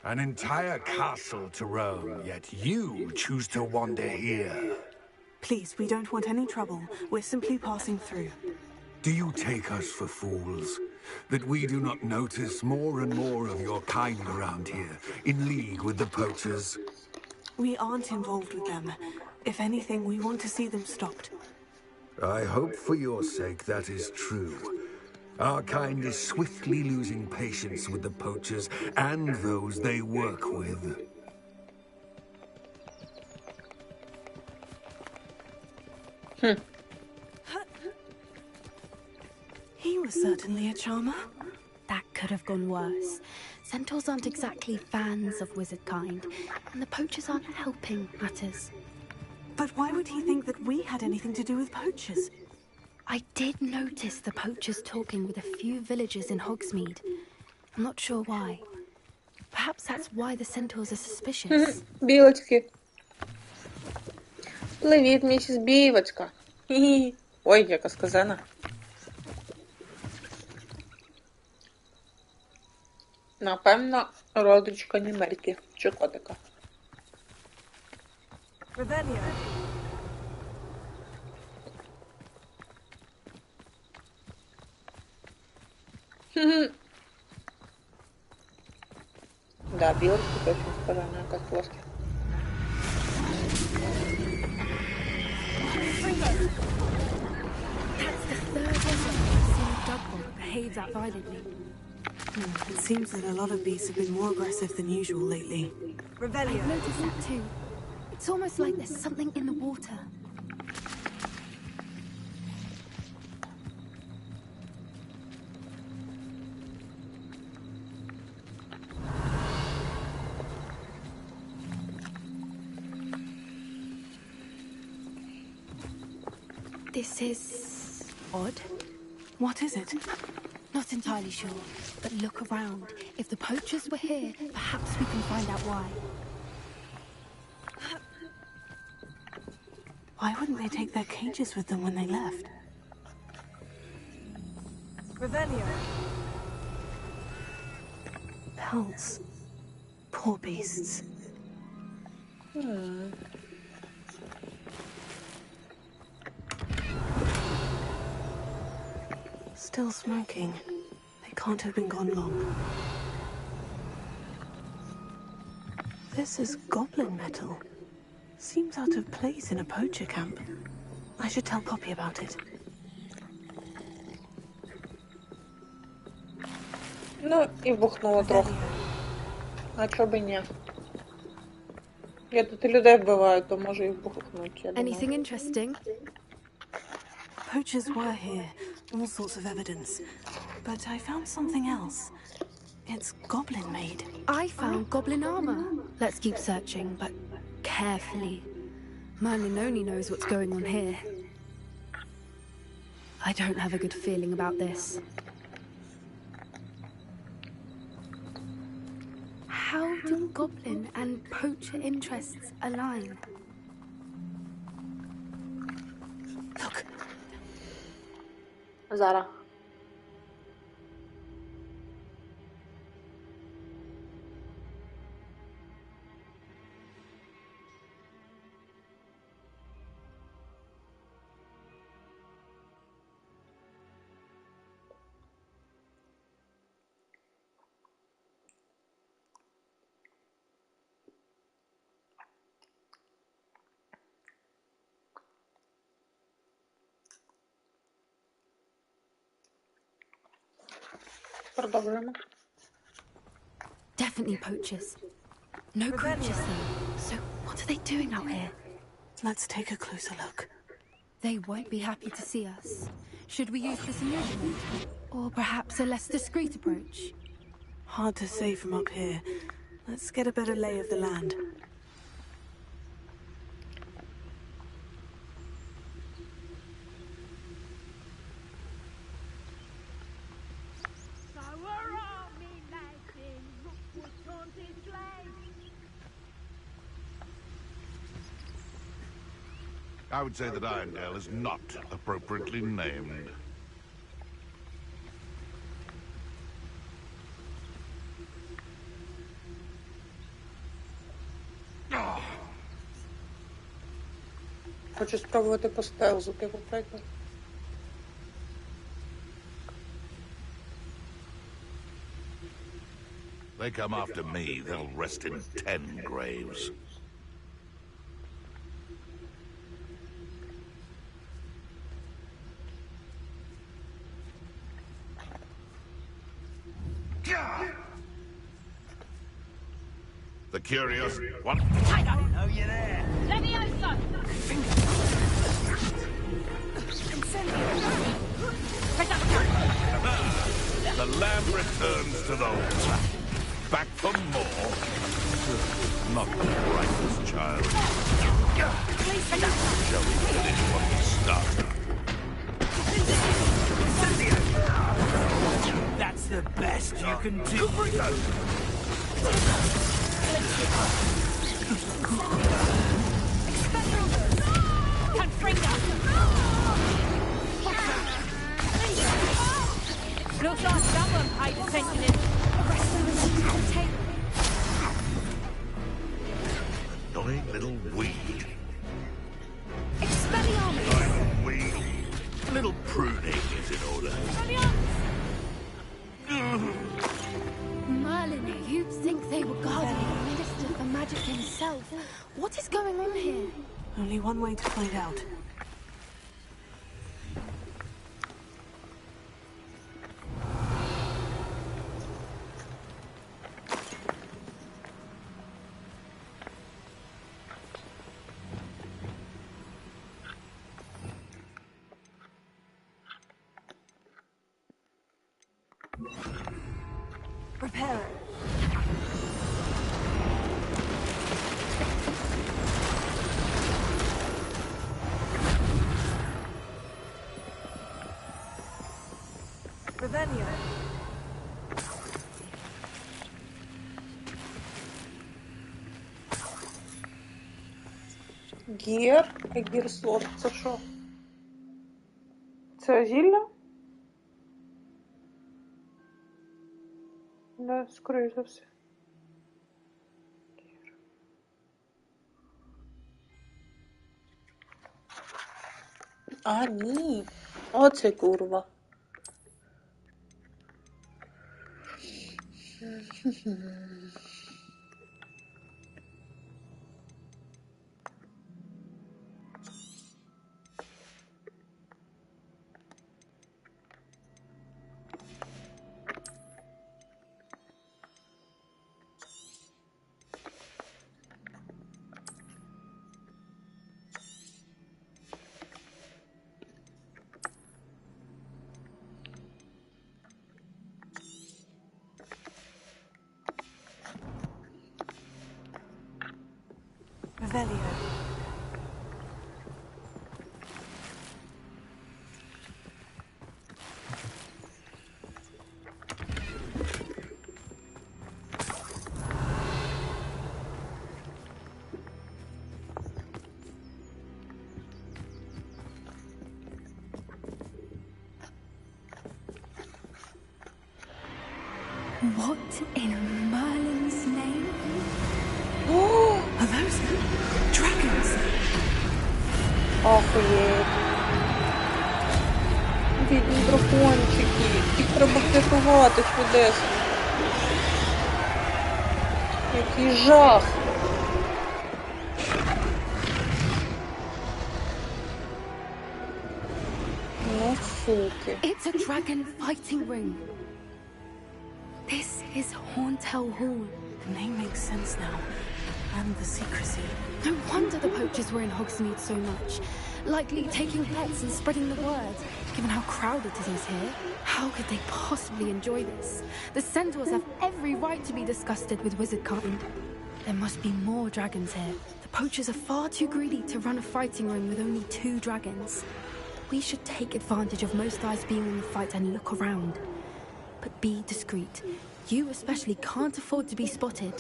[SPEAKER 12] An entire castle to roam, yet you choose to wander here.
[SPEAKER 6] Please, we don't want any trouble. We're simply passing through.
[SPEAKER 12] Do you take us for fools? That we do not notice more and more of your kind around here, in league with the poachers?
[SPEAKER 6] We aren't involved with them. If anything, we want to see them stopped.
[SPEAKER 12] I hope for your sake that is true. Our kind is swiftly losing patience with the poachers and those they work with.
[SPEAKER 6] He was certainly a charmer.
[SPEAKER 11] That could have gone worse. Centaurs aren't exactly fans of wizard kind, and the poachers aren't helping matters.
[SPEAKER 6] But why would he think that we had anything to do with poachers?
[SPEAKER 11] I did notice the poachers talking with a few villagers in Hogsmeade. I'm not sure why. Perhaps that's why the centaurs are suspicious.
[SPEAKER 1] Білочки. Привіт, місіс Бівочка. Хі-хі. Ой, яка сказана. Напевно, родичка Німерки чи котика.
[SPEAKER 6] Revelio.
[SPEAKER 1] Да, білочка точно сказана, яка плоска.
[SPEAKER 11] That's the third wizard I've seen Dugbolt behave that violently.
[SPEAKER 6] It seems that a lot of beasts have been more aggressive than usual lately.
[SPEAKER 11] I've noticed that too. It's almost like there's something in the water. This is odd.
[SPEAKER 6] What is it?
[SPEAKER 11] Not entirely sure, but look around. If the poachers were here, perhaps we can find out why.
[SPEAKER 6] Why wouldn't they take their cages with them when they left? Revelio. Pelts. Poor beasts. Still smoking. They can't have been gone long. This is goblin metal. Seems out of place in a poacher camp. I should tell Poppy about it.
[SPEAKER 1] Ну, і бухнуло трохи. А чого б і ні? Я тут і людей вбиваю, то можу і бухнуть, я думаю.
[SPEAKER 11] Anything interesting?
[SPEAKER 6] Poachers were here. All sorts of evidence. But I found something else. It's goblin made.
[SPEAKER 11] I found goblin armor. Let's keep searching, but carefully. Merlin only knows what's going on here. I don't have a good feeling about this. do goblin and poacher interests align?
[SPEAKER 6] Look.
[SPEAKER 1] Зараз. Продовжуємо.
[SPEAKER 11] Definitely poachers. No creatures though. So what are they doing out here?
[SPEAKER 6] Let's take a closer look.
[SPEAKER 11] They won't be happy to see us. Should we use this illusion? Or perhaps a less discreet approach?
[SPEAKER 6] Hard to say from up here. Let's get a better lay of the land.
[SPEAKER 13] I would say that Irondale is not appropriately named.
[SPEAKER 1] Хочу спробувати по стелзу, типу, приклад.
[SPEAKER 13] They come after me, they'll rest in 10 graves. The curious one.
[SPEAKER 7] I don't know you're there. Levioso!
[SPEAKER 13] The lamb returns to the altar. Back for more. Not the brightest child. Shall we finish what we started?
[SPEAKER 7] That's the best you can do.
[SPEAKER 8] Looks like someone paid attention.
[SPEAKER 13] Annoying little weed.
[SPEAKER 8] Expelliarmus!
[SPEAKER 13] Annoying weed. A little pruning is in order.
[SPEAKER 11] Merlin, you'd think they were guarding the Minister for Magic himself. What is going on here?
[SPEAKER 6] Only one way to find out.
[SPEAKER 11] Prepare it.
[SPEAKER 6] Revelio.
[SPEAKER 1] Гір слот. Це що? Це зілля? Да, скоріше за все. А, ні. Оце курва.
[SPEAKER 6] Revelio.
[SPEAKER 11] What in Merlin's name?
[SPEAKER 6] Are those dragons?
[SPEAKER 1] Охуєть. Бідні дракончики. Їх треба врятувати чудесно. Який жах. Ну, суки.
[SPEAKER 11] It's a dragon fighting ring. This is Horntail Hall.
[SPEAKER 6] The name makes sense now. And the secrecy.
[SPEAKER 11] No wonder the poachers were in Hogsmeade so much. Likely taking pets and spreading the word. Given how crowded it is here, how could they possibly enjoy this? The centaurs have every right to be disgusted with wizard kind. There must be more dragons here. The poachers are far too greedy to run a fighting ring with only 2 dragons. We should take advantage of most eyes being in the fight and look around. But be discreet. You especially can't afford to be spotted.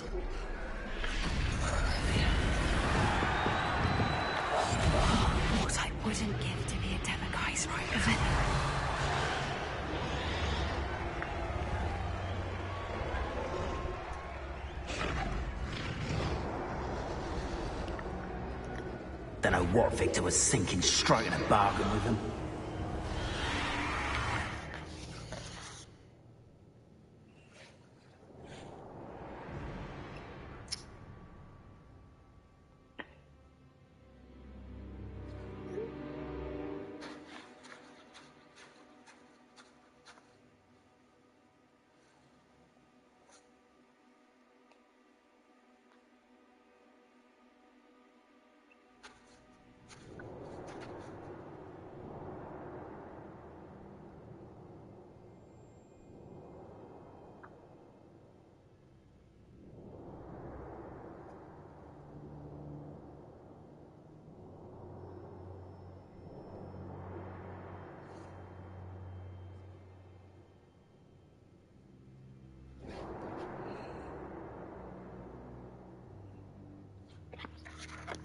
[SPEAKER 6] What I wouldn't give to be a Demoguy's right of it.
[SPEAKER 14] Don't know what Victor was thinking, striking a bargain with him.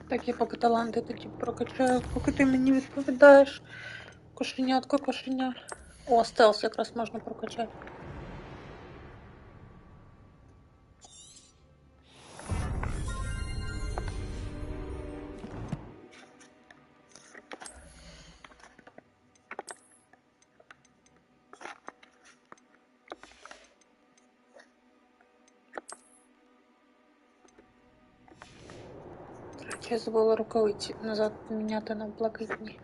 [SPEAKER 1] Так, я поки таланти тоді прокачаю, поки ти мені відповідаєш. Кошенятко, кошеня. О, стелс якраз можна прокачати. Я забула рукавиці назад поміняти на блакитні.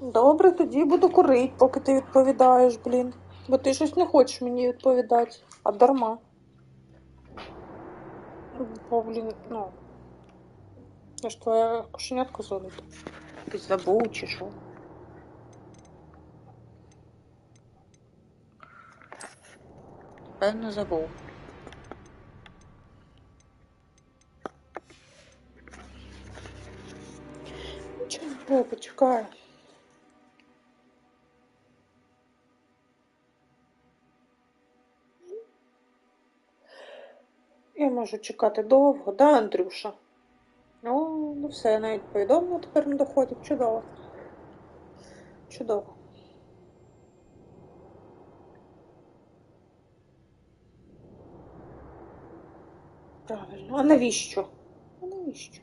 [SPEAKER 1] Добре, тоді буду курити, поки ти відповідаєш, блін. Бо ти щось не хочеш мені відповідати, а дарма. Бо, блін, ну... Я ж твоя кошенятка золота. Ти забув чи що? Певно, забув. Чого, почекай. Я можу чекати довго, да, Андрюша? Ну все, я навіть повідомлення тепер не доходить. Чудово. Чудово. Правильно. А навіщо? А навіщо?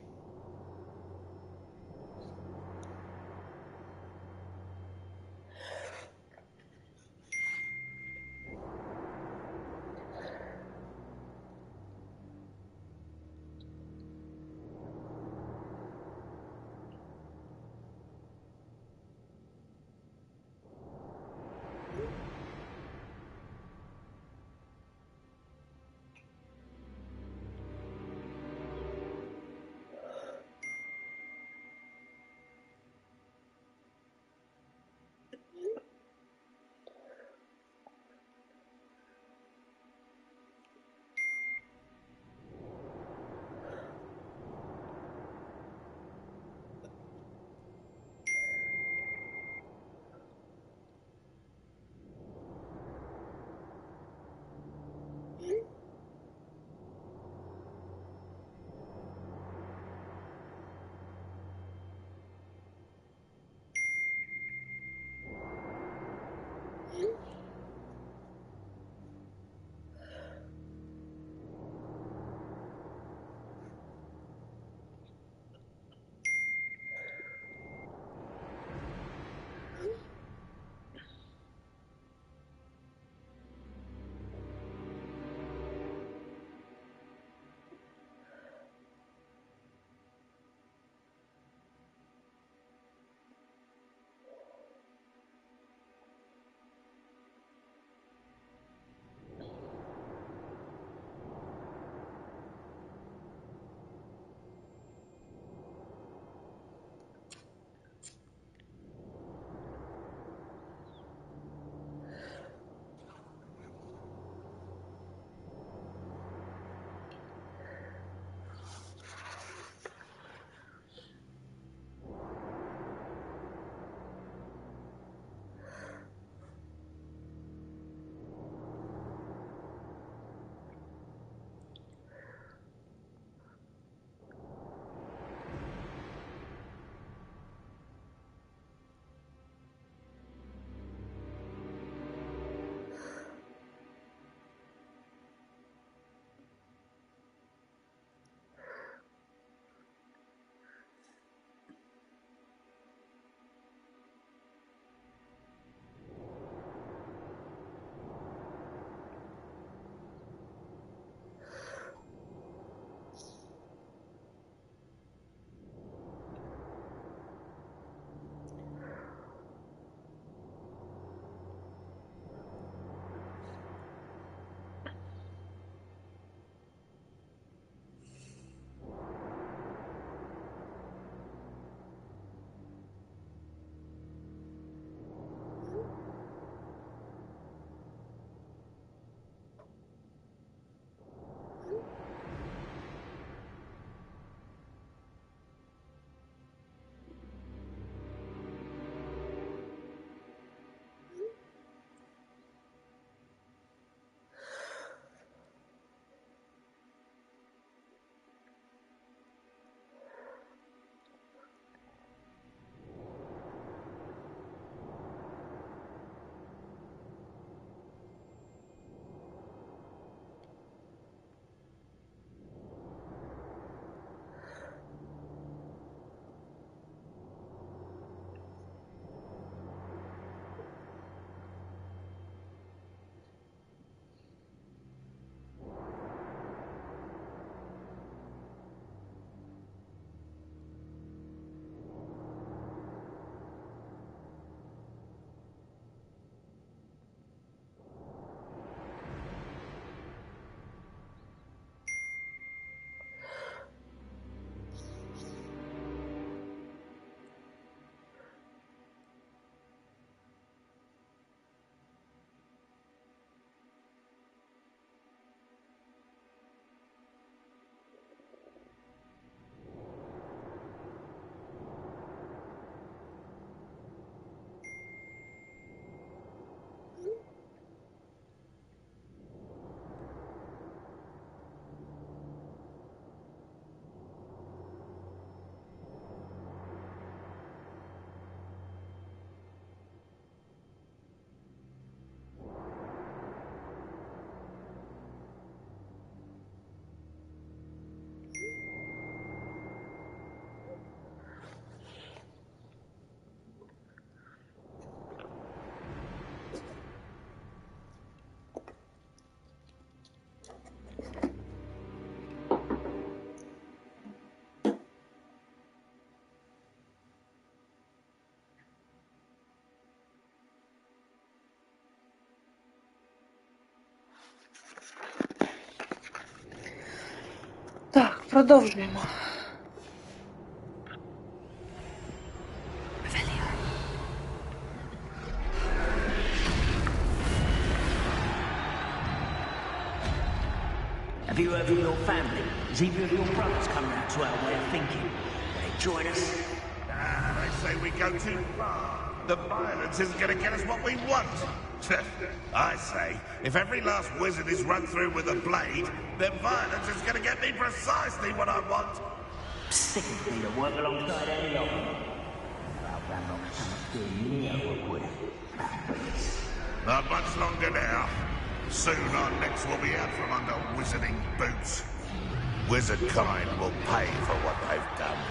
[SPEAKER 1] Продовжуємо.
[SPEAKER 14] Have you heard from your family? Has either of your brothers come round to our way of thinking? Will they join us?
[SPEAKER 13] They say we go too far. The violence isn't going to get us what we want. I say, if every last wizard is run through with a blade, then violence is going to get me precisely what I want.
[SPEAKER 14] Sick of me to work alongside any of them. Well, I'm not something near with.
[SPEAKER 13] Not much longer now. Soon our necks will be out from under wizarding boots. Wizard kind will pay for what they've done.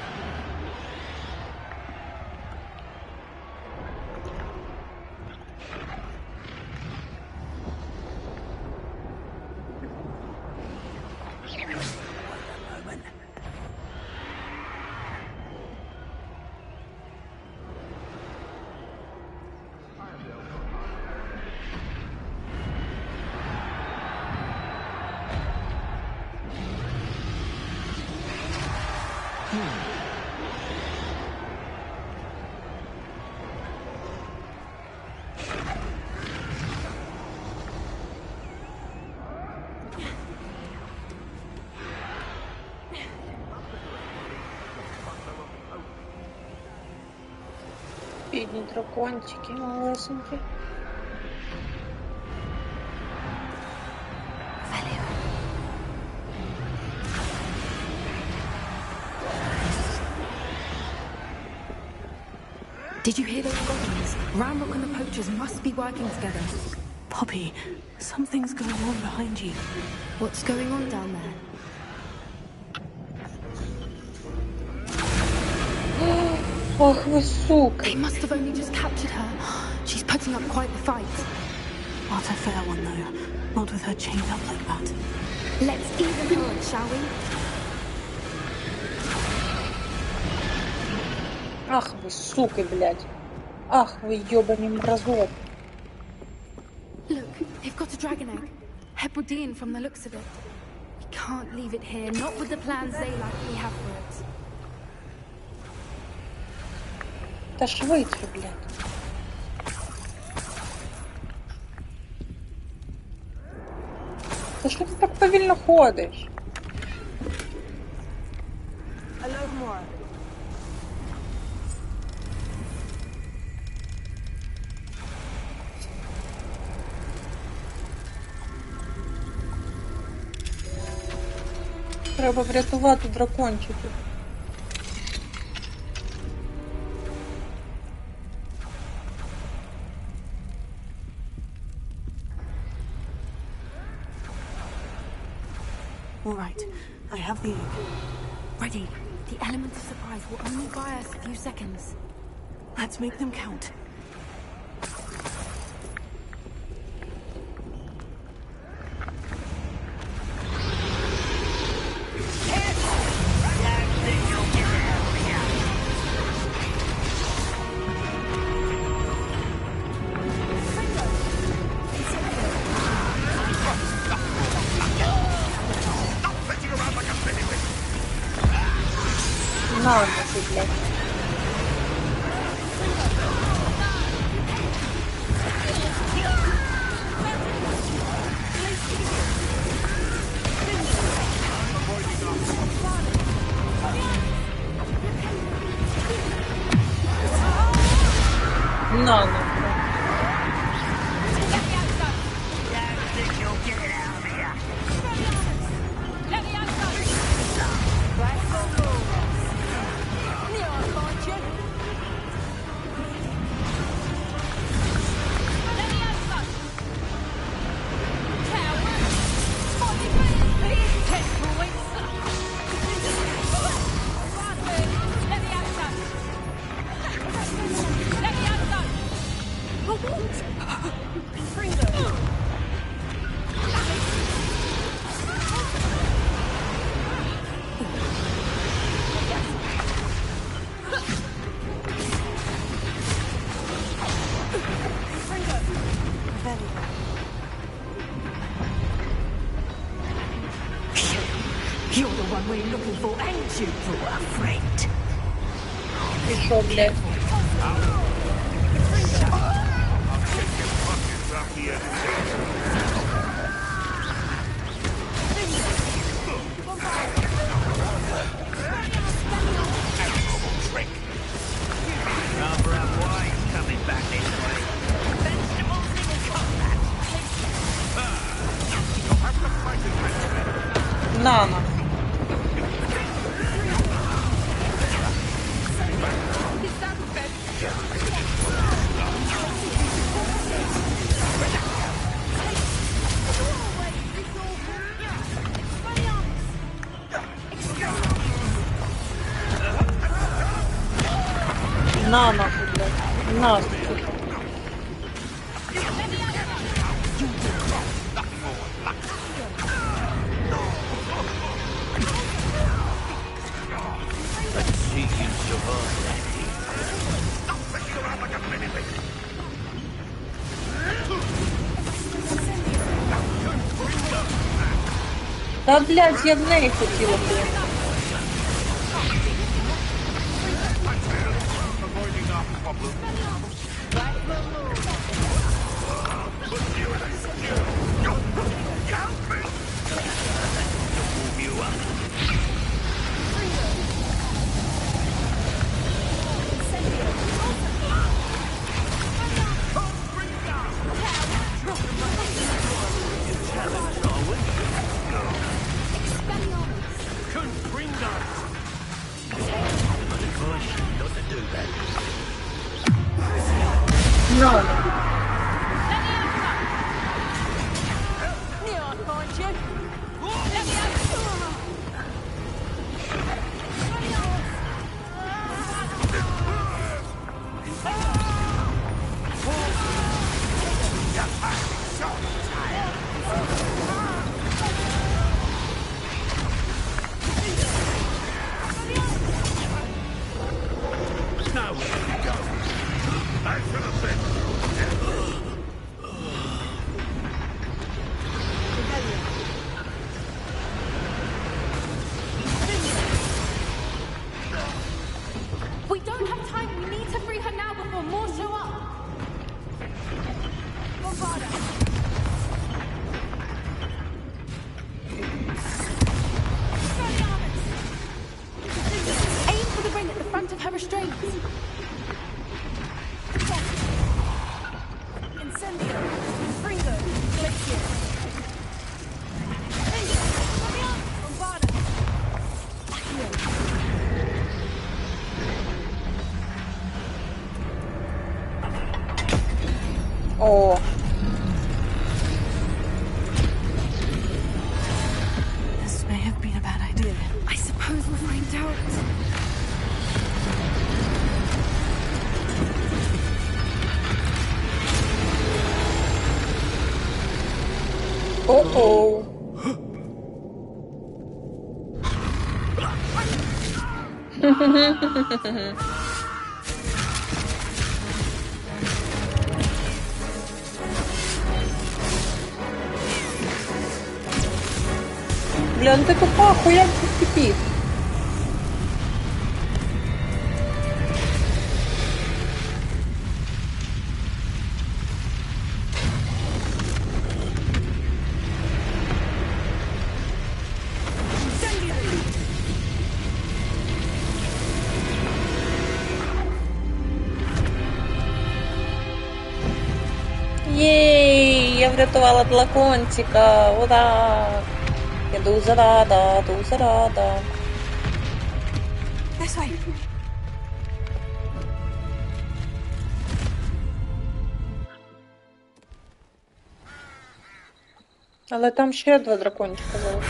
[SPEAKER 1] Бідні дракончики малесенькі.
[SPEAKER 11] Did you hear those goblins? Ramrock and the poachers must be working together.
[SPEAKER 6] Poppy, something's going on behind you.
[SPEAKER 11] What's going on down there?
[SPEAKER 1] Ах ви сука!
[SPEAKER 11] They must have only just captured her. She's putting up quite the fight.
[SPEAKER 6] Not a fair one, though. Not with her chained up like that.
[SPEAKER 11] Let's even her, shall we?
[SPEAKER 1] Ах ви суки, блядь. Ах ви ёбані мразот.
[SPEAKER 11] Look, they've got a dragon egg. Hebridean from the looks of it. We can't leave it here, not with the plans they likely have for it.
[SPEAKER 1] Та швидше, блядь. Та що ти так повільно ходиш? Треба врятувати дракончиків.
[SPEAKER 6] All right, I have the egg.
[SPEAKER 11] Ready. The element of surprise will only buy us a few seconds.
[SPEAKER 6] Let's make them count.
[SPEAKER 1] На, ти, блядь. На, ну.
[SPEAKER 3] one we're looking for, ain't you, for a friend?
[SPEAKER 1] І що, блядь? Нано. На нахуй, блядь. На, сука. Та, блядь, я в неї хотіла, блядь.
[SPEAKER 11] We don't have time. We need to free her now before more show up. Bombarda. Aim for the ring at the front of her restraints. Incendio. Fringo. Glacier. Bombarda.
[SPEAKER 1] О.
[SPEAKER 6] This may have been a bad idea.
[SPEAKER 11] I suppose we'll find out.
[SPEAKER 1] О-о. Бля, ну таку паху, як це кипить? Єй, я врятувала длакончика, ура! Я дуже рада, дуже рада.
[SPEAKER 3] This way.
[SPEAKER 1] Але там ще два дракончика залишилось.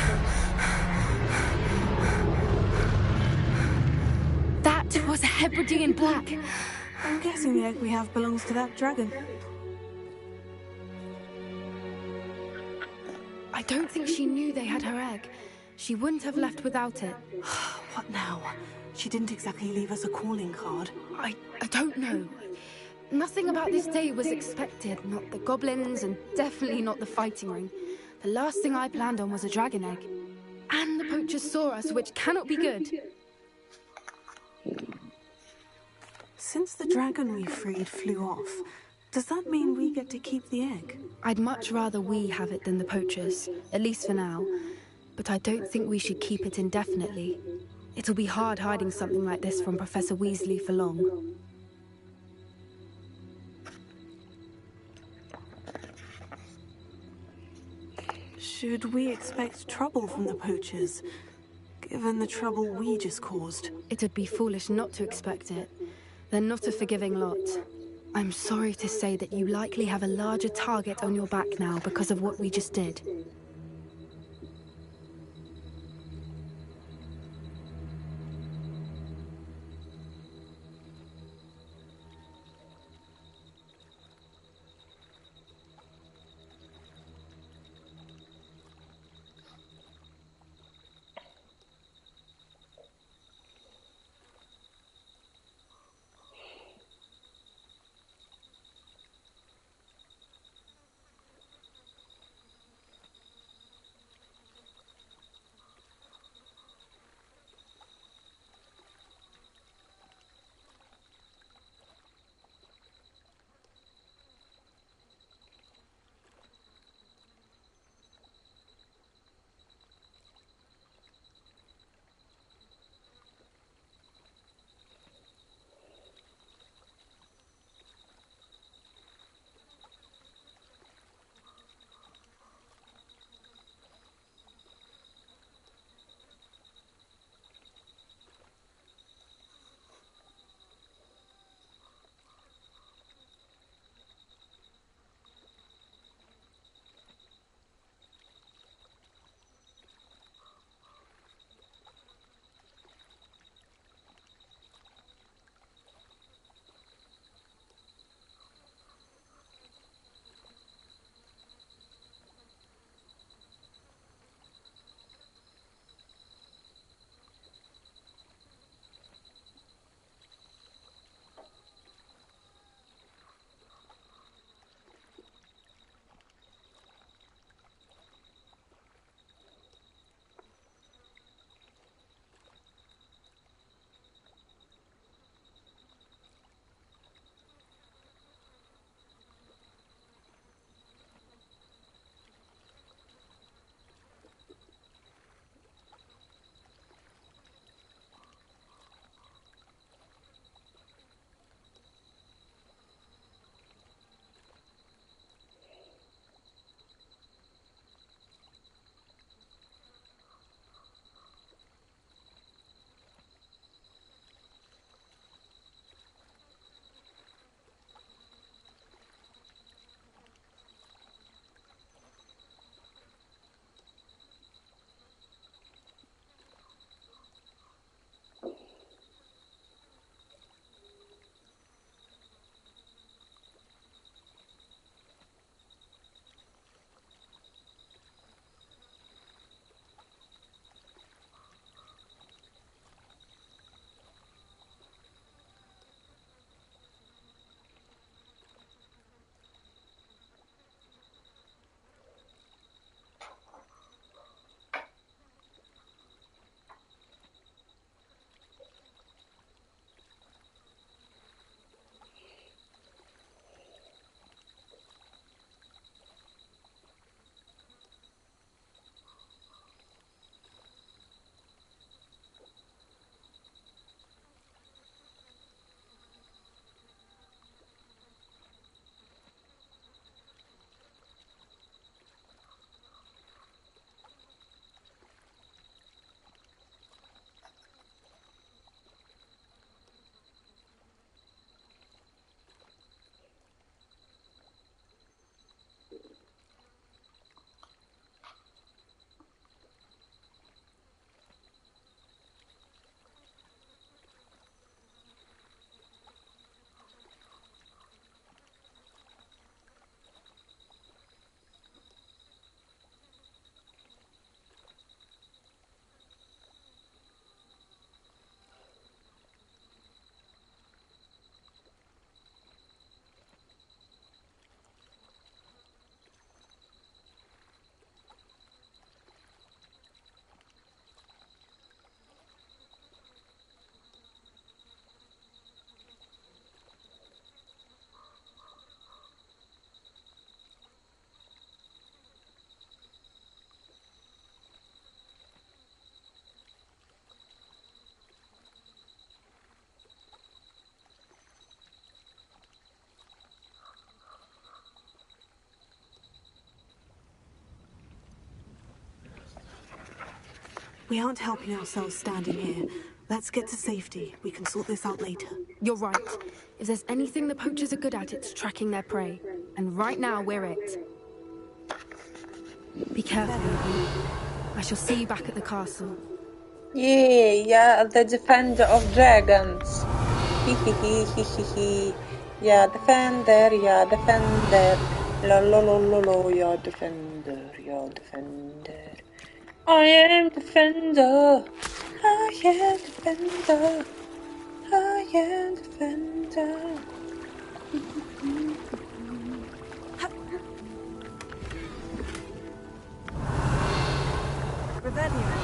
[SPEAKER 11] That was a Hebridean black.
[SPEAKER 6] I'm guessing the egg we have belongs to that dragon.
[SPEAKER 11] I don't think she knew they had her egg. She wouldn't have left without it.
[SPEAKER 6] What now? She didn't exactly leave us a calling card.
[SPEAKER 11] I don't know. Nothing about this day was expected. Not the goblins, and definitely not the fighting ring. The last thing I planned on was a dragon egg. And the poachers saw us, which cannot be good.
[SPEAKER 6] Since the dragon we freed flew off, does that mean we get to keep the egg?
[SPEAKER 11] I'd much rather we have it than the poachers, at least for now. But I don't think we should keep it indefinitely. It'll be hard hiding something like this from Professor Weasley for long.
[SPEAKER 6] Should we expect trouble from the poachers, given the trouble we just caused?
[SPEAKER 11] It would be foolish not to expect it. They're not a forgiving lot. I'm sorry to say that you likely have a larger target on your back now because of what we just did.
[SPEAKER 6] We aren't helping ourselves standing here. Let's get to safety. We can sort this out later.
[SPEAKER 11] You're right. If there's anything the poachers are good at, it's tracking their prey. And right now, we're it. Be careful. I shall see you back at the castle.
[SPEAKER 1] Yay, yeah, the defender of dragons. Hihihihihihi. Yeah, defender, yeah, defender. La la la la la, yeah, defender, yeah, defender. I am defender. I am defender. I am defender.
[SPEAKER 6] Rebellion.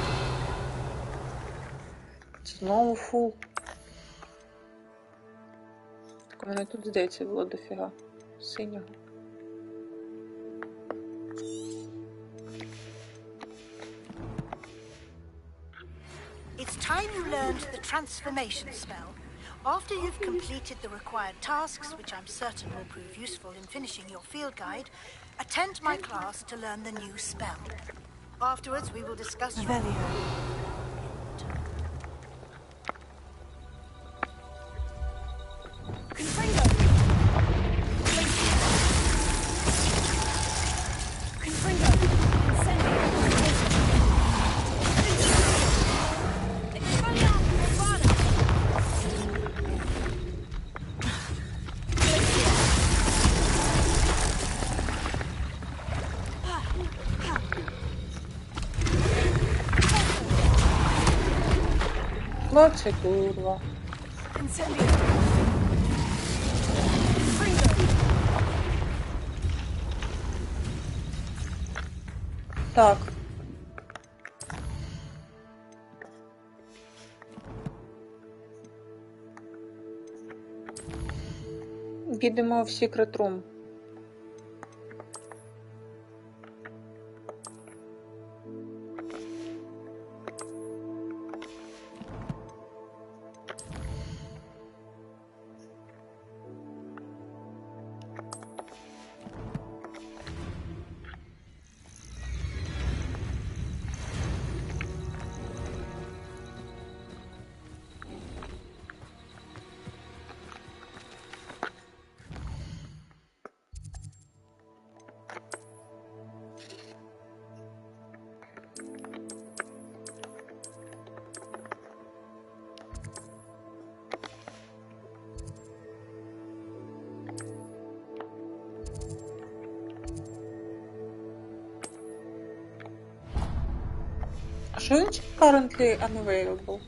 [SPEAKER 1] Знову фу. Так у мене тут, здається, було дофіга синього.
[SPEAKER 15] It's time you learned the transformation spell. After you've completed the required tasks, which I'm certain will prove useful in finishing your field guide, attend my class to learn the new spell. Afterwards, we will discuss your...
[SPEAKER 1] Хлопці, курва. Так. Їдемо в Secret Room. Що значить currently unavailable?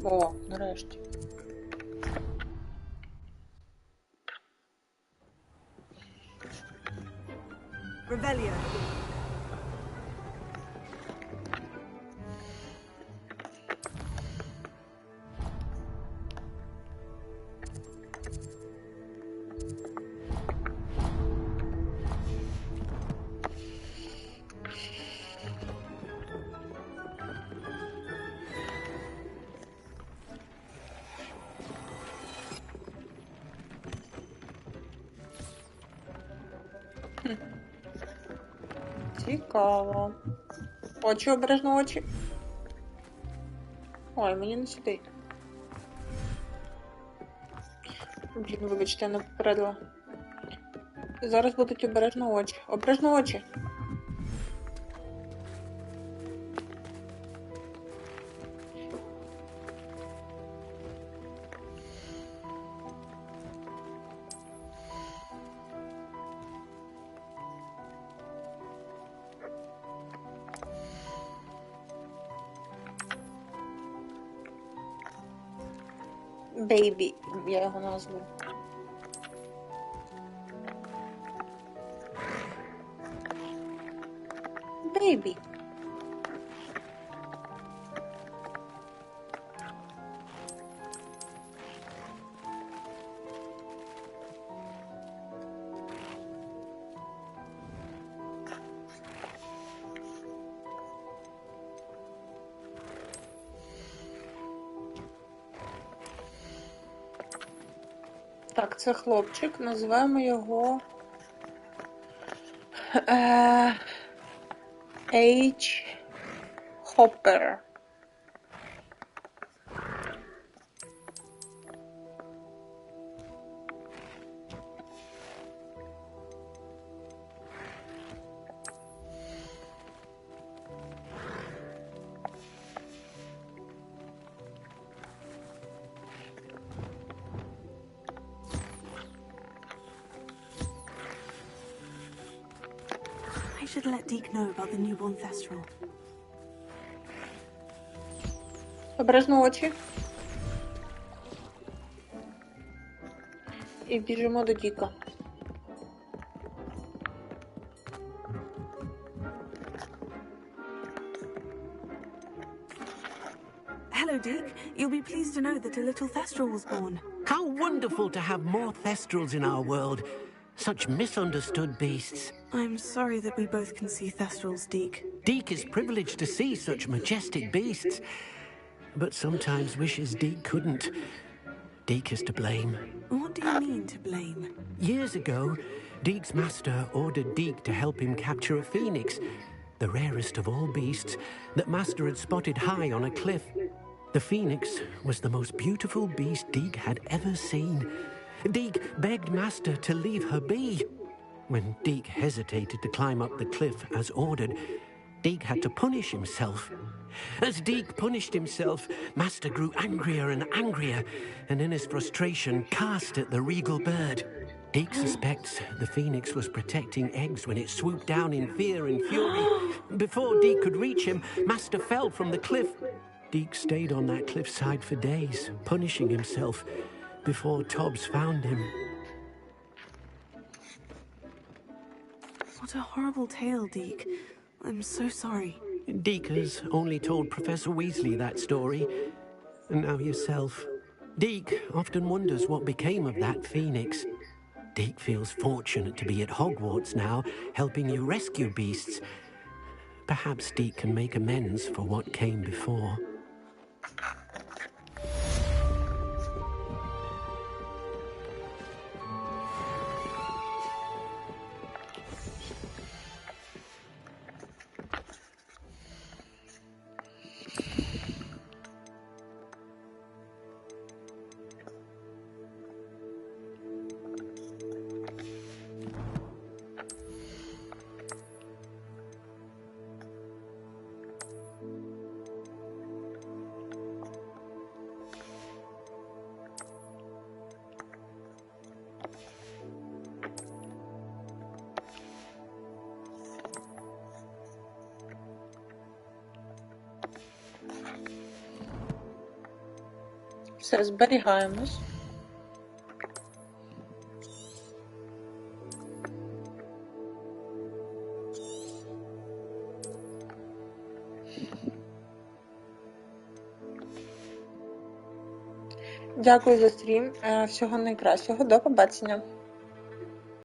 [SPEAKER 1] О, нарешті.
[SPEAKER 6] Rebellion.
[SPEAKER 1] Цікаво. Очі, обережно очі. Ой, мені не сюди. Блін, вибачте, я не попередила. Зараз будуть обережно очі. Обережно очі. Бейбі, я його назву. Бейбі. Так, це хлопчик, називаємо його H. Hopper.
[SPEAKER 6] I should let Deke know about the newborn thestral.
[SPEAKER 1] Обережно очі. І біжимо до Діка.
[SPEAKER 6] Hello, Deke. You'll be pleased to know that a little thestral was born.
[SPEAKER 2] How wonderful to have more thestrals in our world. Such misunderstood beasts.
[SPEAKER 6] I'm sorry that we both can see thestrals, Deke.
[SPEAKER 2] Deke is privileged to see such majestic beasts, but sometimes wishes Deke couldn't. Deke is to blame.
[SPEAKER 6] What do you mean, to blame?
[SPEAKER 2] Years ago, Deke's master ordered Deke to help him capture a phoenix, the rarest of all beasts, that master had spotted high on a cliff. The phoenix was the most beautiful beast Deke had ever seen. Deke begged master to leave her be. When Deke hesitated to climb up the cliff as ordered, Deke had to punish himself. As Deke punished himself, master grew angrier and angrier, and in his frustration cast at the regal bird. Deke suspects the phoenix was protecting eggs when it swooped down in fear and fury. Before Deke could reach him, master fell from the cliff. Deke stayed on that cliffside for days, punishing himself, before Tobbs found him.
[SPEAKER 6] What a horrible tale, Deke. I'm so sorry.
[SPEAKER 2] Deke has only told Professor Weasley that story, and now yourself. Deke often wonders what became of that phoenix. Deke feels fortunate to be at Hogwarts now, helping you rescue beasts. Perhaps Deke can make amends for what came before.
[SPEAKER 1] Все, зберігаємось. Дякую за стрім. Всього найкращого. До побачення.